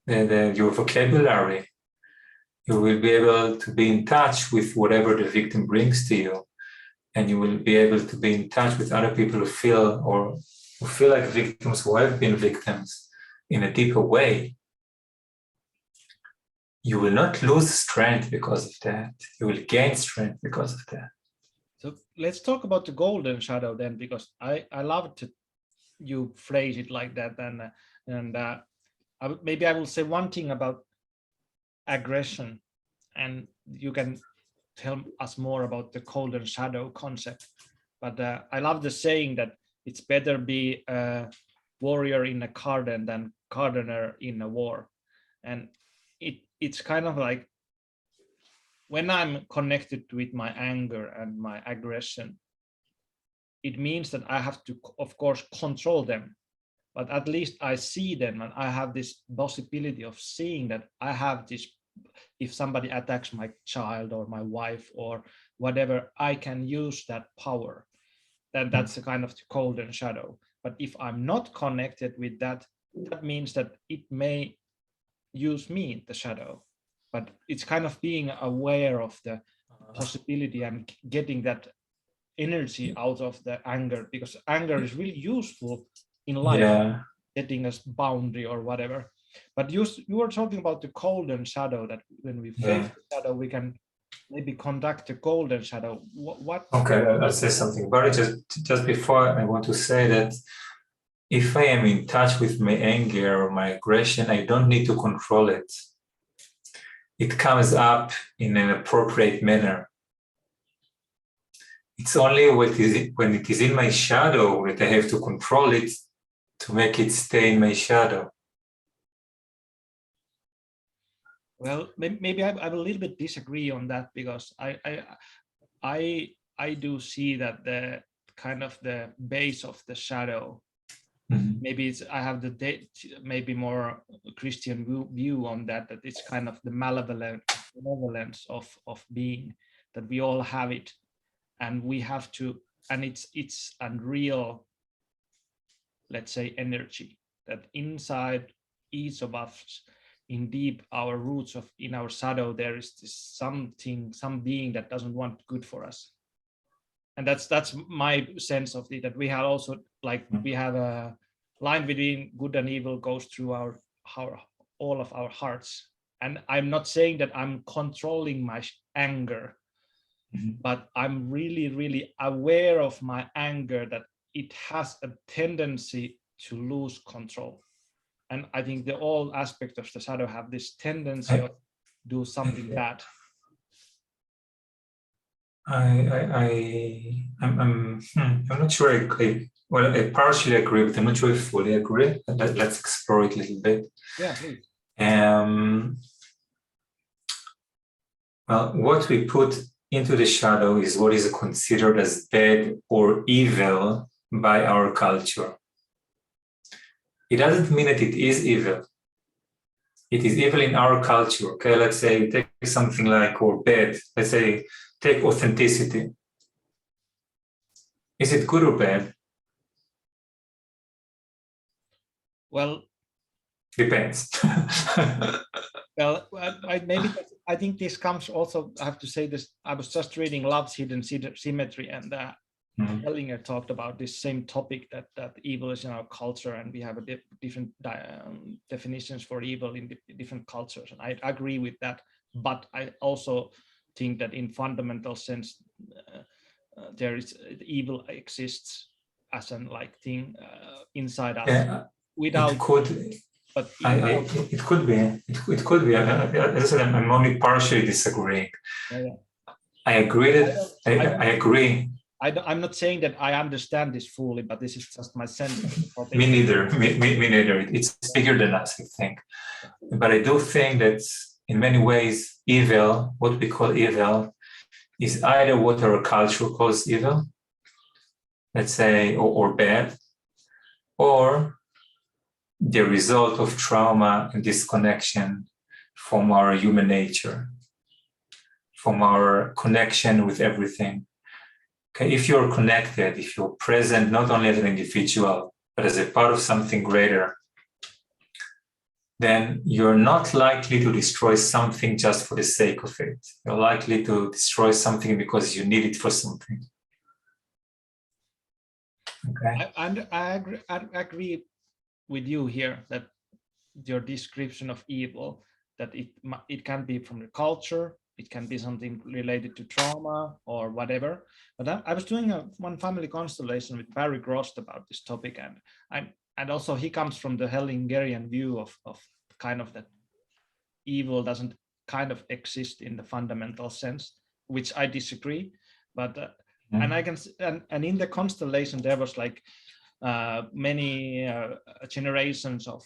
your vocabulary. You will be able to be in touch with whatever the victim brings to you. And you will be able to be in touch with other people who feel like victims, who have been victims in a deeper way. You will not lose strength because of that. You will gain strength because of that. So let's talk about the golden shadow then, because I love to you phrase it like that. And maybe I will say one thing about aggression, and you can tell us more about the golden shadow concept. But I love the saying that it's better be a warrior in a garden than gardener in a war. And it's kind of like, when I'm connected with my anger and my aggression, it means that I have to, of course, control them, but at least I see them, and I have this possibility of seeing that I have this. If somebody attacks my child or my wife or whatever, I can use that power. then that's a kind of the golden shadow. But if I'm not connected with that, that means that it may use me, the shadow. But it's kind of being aware of the possibility and getting that energy out of the anger, because anger is really useful in life, Yeah. getting us boundary or whatever. But you were talking about the golden shadow, that when we face the shadow, we can maybe conduct a golden shadow. What? Okay, I'll say something. But just before, I want to say that if I am in touch with my anger or my aggression, I don't need to control it. It comes up in an appropriate manner. It's only when it is in my shadow that I have to control it to make it stay in my shadow. Well, maybe I will a little bit disagree on that, because I do see that the kind of the base of the shadow, maybe it's, I have the maybe more Christian view on that it's kind of the malevolence of being, that we all have it, and we have to, and it's unreal, let's say, energy that inside each of us, in deep our roots of in our shadow, there is this something, some being that doesn't want good for us. And that's my sense of it, that we have also, like, we have a line between good and evil goes through our all of our hearts. And I'm not saying that I'm controlling my anger, but I'm really, really aware of my anger, that it has a tendency to lose control. And I think the all aspects of the shadow have this tendency of do something bad. I'm not sure I partially agree, but I'm not sure I fully agree. Let's explore it a little bit. Yeah, please. Well, what we put into the shadow is what is considered as bad or evil by our culture. It doesn't mean that it is evil. It is evil in our culture. Okay, let's say take something like, or bad, let's say take authenticity. Is it good or bad? Well, depends. Well, maybe I think this comes also, I have to say this, I was just reading Love's Hidden Symmetry, and Hellinger talked about this same topic, that evil is in our culture, and we have a different definitions for evil in different cultures. And I agree with that, but I also think that in fundamental sense, there is evil exists as an like thing inside us. Yeah, without it could. But it could be. It could be. As I said, I'm only partially disagreeing. Yeah. I agree that I agree. I'm not saying that I understand this fully, but this is just my sense of the topic. Me neither. Me neither. It's bigger than us, I think. But I do think that in many ways, evil, what we call evil, is either what our culture calls evil, let's say, or bad, or the result of trauma and disconnection from our human nature, from our connection with everything. Okay, if you're connected, if you're present, not only as an individual, but as a part of something greater, then you're not likely to destroy something just for the sake of it. You're likely to destroy something because you need it for something. Okay. I agree with you here, that your description of evil, that it can be from the culture, it can be something related to trauma or whatever. But I was doing one family constellation with Barry Grost about this topic, and also he comes from the Hellingerian view of kind of that evil doesn't kind of exist in the fundamental sense, which I disagree. But and I can and in the constellation there was like many generations of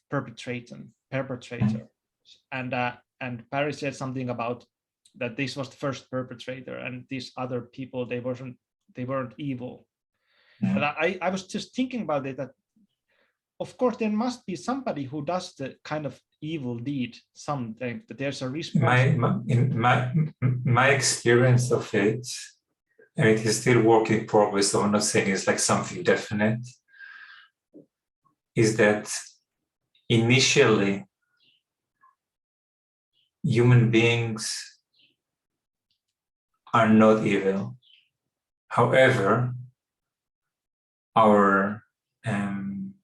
perpetrator, and Barry said something about that this was the first perpetrator, and these other people, they weren't evil. But I was just thinking about it, that of course there must be somebody who does the kind of evil deed, something that there's a response. My experience of it, and it is still work in progress, so I'm not saying it's like something definite, is that initially human beings are not evil. However, our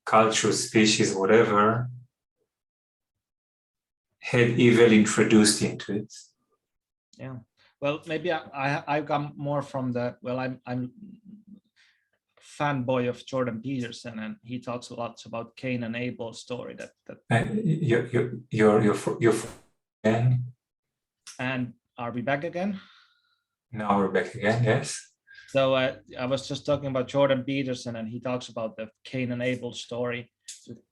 culture, species, whatever, had evil introduced into it. Yeah. Well, maybe I come more from the, well, I'm fanboy of Jordan Peterson, and he talks a lot about Cain and Abel's story. You're again. And are we back again? Now we're back again. Yes. So I was just talking about Jordan Peterson, and he talks about the Cain and Abel story,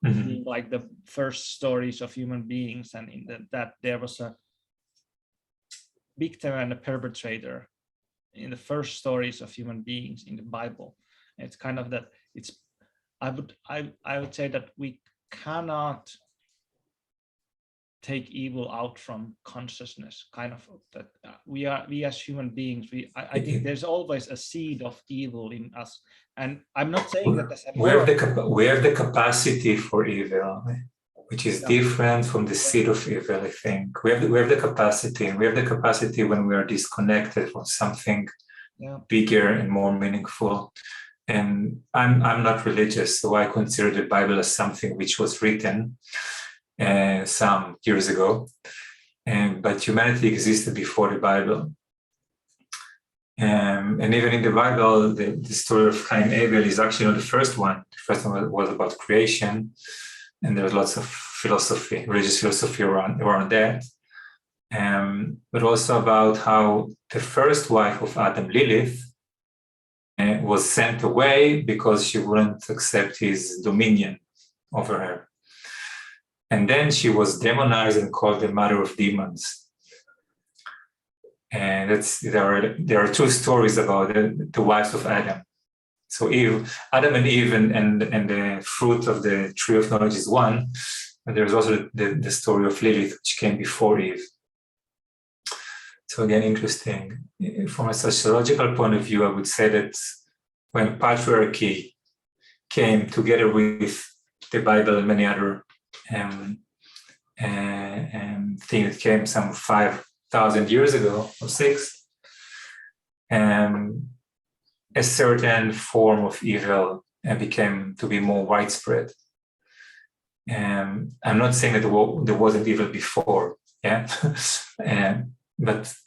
being like the first stories of human beings, and in that there was a victim and a perpetrator in the first stories of human beings in the Bible. And it's kind of that I would say that we cannot take evil out from consciousness, kind of that we as human beings, I think there's always a seed of evil in us. And I'm not saying that there's we have the capacity for evil, which is different from the seed of evil. I think we have the capacity, and we have the capacity when we are disconnected from something bigger and more meaningful. And I'm not religious, so I consider the Bible as something which was written some years ago, but humanity existed before the Bible. And even in the Bible, the story of Cain and Abel is actually not the first one. The first one was about creation, and there's lots of philosophy, religious philosophy around that. But also about how the first wife of Adam, Lilith, was sent away because she wouldn't accept his dominion over her. And then she was demonized and called the mother of demons. And there are two stories about the wives of Adam. So Adam and Eve and the fruit of the tree of knowledge is one. But there's also the story of Lilith, which came before Eve. So again, interesting. From a sociological point of view, I would say that when patriarchy came together with the Bible and many other things that came some 5,000 years ago or 6, a certain form of evil became to be more widespread. I'm not saying that there wasn't evil before, but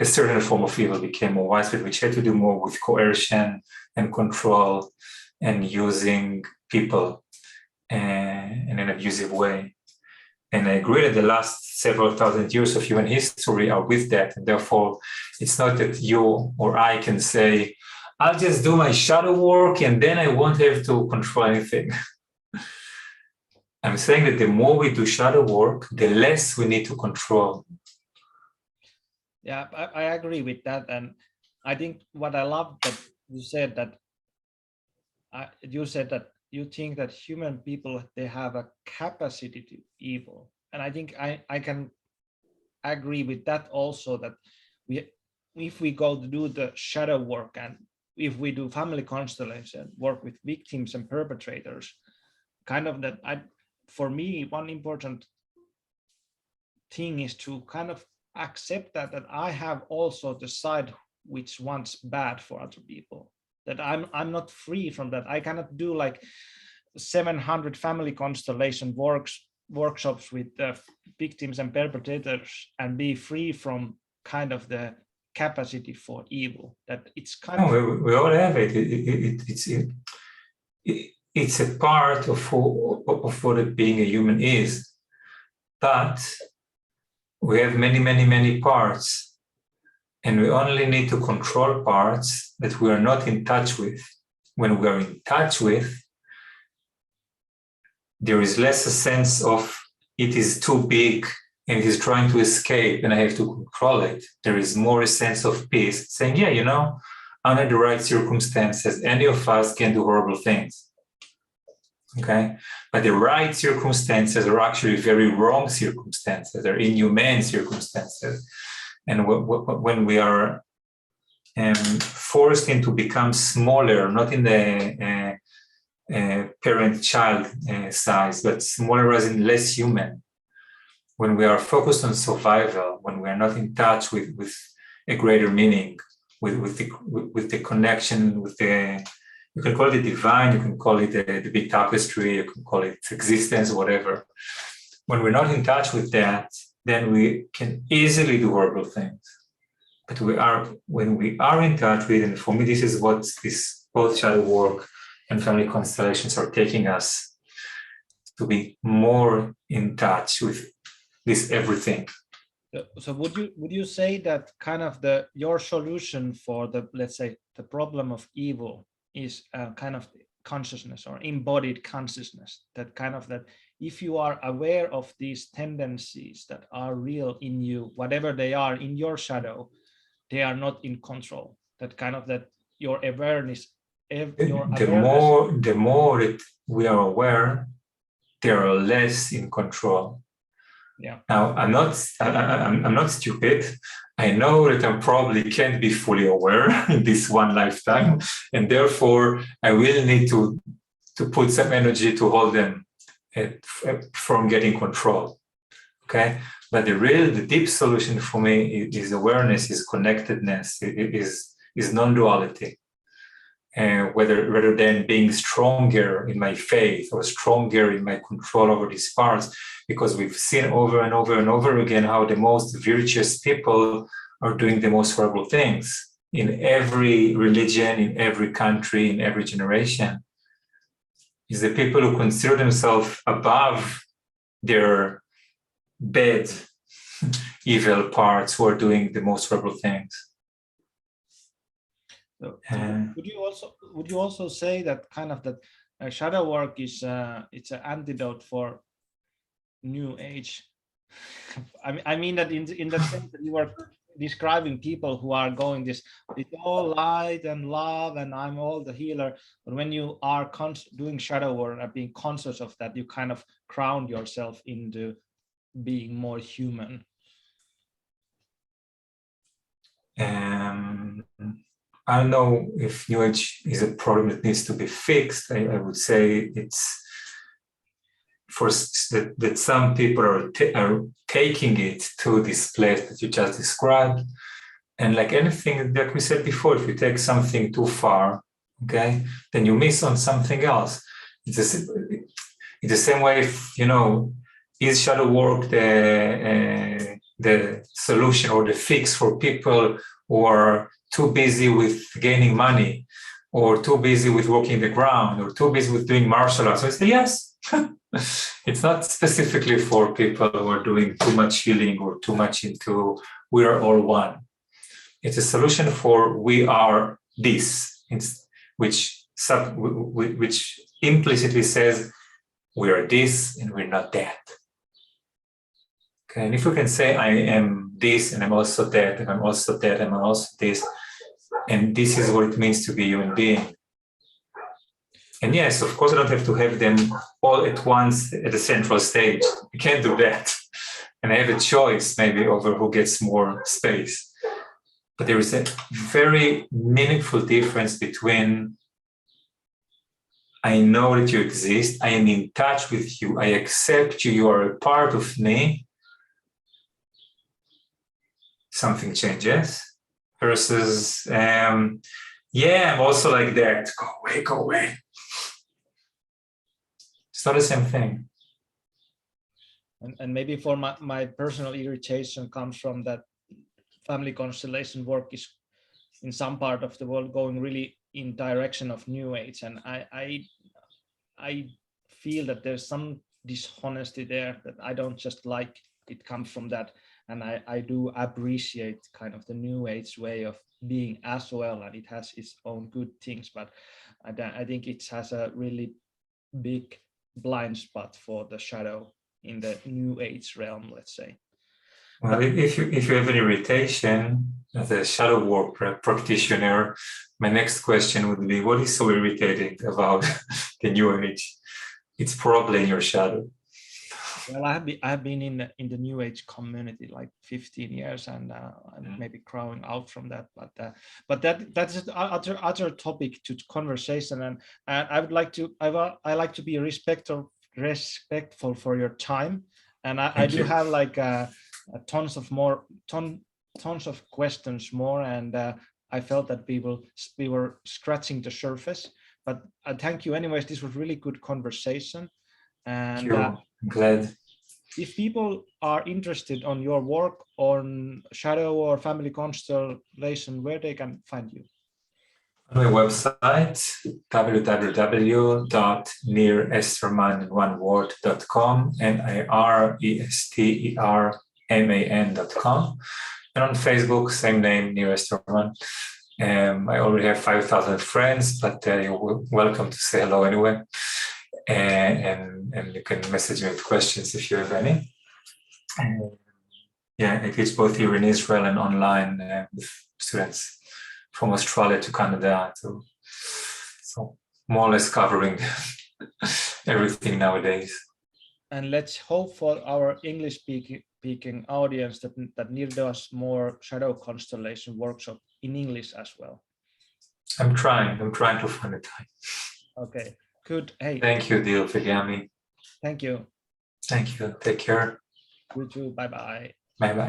a certain form of evil became more widespread, which had to do more with coercion and control and using people in an abusive way. And I agree that the last several thousand years of human history are with that. And therefore, it's not that you or I can say, I'll just do my shadow work and then I won't have to control anything. I'm saying that the more we do shadow work, the less we need to control. Yeah, I agree with that. And I think what I love that you said that you think that human people, they have a capacity to evil. And I think I can agree with that also, that if we go to do the shadow work, and if we do family constellation work with victims and perpetrators, kind of that for me, one important thing is to kind of accept that I have also the side which wants bad for other people, that I'm not free from that. I cannot do like 700 family constellation workshops with victims and perpetrators and be free from kind of the capacity for evil. That it's kind of we all have it. It's a part of what being a human is, but we have many parts. And we only need to control parts that we are not in touch with. When we are in touch with, there is less a sense of it is too big and it is trying to escape and I have to control it. There is more a sense of peace, saying, under the right circumstances, any of us can do horrible things. Okay? But the right circumstances are actually very wrong circumstances. They're inhumane circumstances. And when we are forced into become smaller, not in the parent-child size, but smaller as in less human. When we are focused on survival, when we are not in touch with a greater meaning, with the connection, with the, you can call it the divine, you can call it the big tapestry, you can call it existence, whatever. When we're not in touch with that, then we can easily do horrible things. But when we are in touch with, and for me, this is what this both shadow work and family constellations are taking us to be more in touch with this everything. So would you say that kind of your solution for the, let's say, the problem of evil is kind of consciousness or embodied consciousness, that kind of that if you are aware of these tendencies that are real in you, whatever they are in your shadow, they are not in control, that kind of that your awareness, the more that we are aware, they are less in control. Yeah. Now, I'm not stupid. I know that I probably can't be fully aware in this one lifetime, and therefore I will need to put some energy to hold them from getting control. Okay, but the deep solution for me is awareness, is connectedness, is non-duality. Rather than being stronger in my faith or stronger in my control over these parts, because we've seen over and over and over again how the most virtuous people are doing the most horrible things in every religion, in every country, in every generation. Is the people who consider themselves above their bad, evil parts who are doing the most horrible things. So, would you also say that kind of that shadow work is it's an antidote for New Age? I mean that in the sense that you were describing people who are going this, it's all light and love and I'm all the healer, but when you are doing shadow work and being conscious of that, you kind of ground yourself into being more human. I don't know if New Age is a problem that needs to be fixed. I would say it's that some people are taking it to this place that you just described. And like anything, like we said before, if you take something too far, okay, then you miss on something else. It's the same way, if, is shadow work the solution or the fix for people who are too busy with gaining money, or too busy with walking the ground, or too busy with doing martial arts? So I say yes. It's not specifically for people who are doing too much healing or too much into we are all one. It's a solution for we are this, which implicitly says we are this and we're not that. Okay, and if we can say I am this and I'm also that, and I'm also that, and I'm also this, and this is what it means to be a human being. And yes, of course, I don't have to have them all at once at the central stage. You can't do that. And I have a choice maybe over who gets more space. But there is a very meaningful difference between I know that you exist, I am in touch with you, I accept you, you are a part of me. Something changes. Versus, I'm also like that. Go away. It's not the same thing. And maybe for my personal irritation comes from that family constellation work is in some part of the world going really in direction of New Age, and I feel that there's some dishonesty there that I don't just like. It comes from that, and I do appreciate kind of the New Age way of being as well, and it has its own good things, but I think it has a really big blind spot for the shadow in the New Age realm, let's say. Well, if you have an irritation as a shadow work practitioner, my next question would be, what is so irritating about the New Age? It's probably in your shadow. Well, I have been in the New Age community like 15 years, and I'm maybe growing out from that. But that's other topic to conversation, and I would like to I like to be respectful for your time, and I Thank do you. have like tons of questions more, and I felt that we were scratching the surface. But thank you anyways. This was really good conversation. Thank And you. I'm glad. if people are interested on your work on shadow or family constellation, where they can find you? On my website, www.niresterman.com, NIRESTERMAN.com. And on Facebook, same name, Nir Esterman. I already have 5,000 friends, but you're welcome to say hello anyway. And you can message me with questions if you have any. Yeah, I teach both here in Israel and online with students from Australia to Canada. So more or less covering everything nowadays. And let's hope for our English speaking audience that Nir does more shadow constellation workshop in English as well. I'm trying to find a time. Okay, good. Hey, thank you, Dil Fegami. Thank you. Thank you. Take care. You too. Bye bye. Bye bye.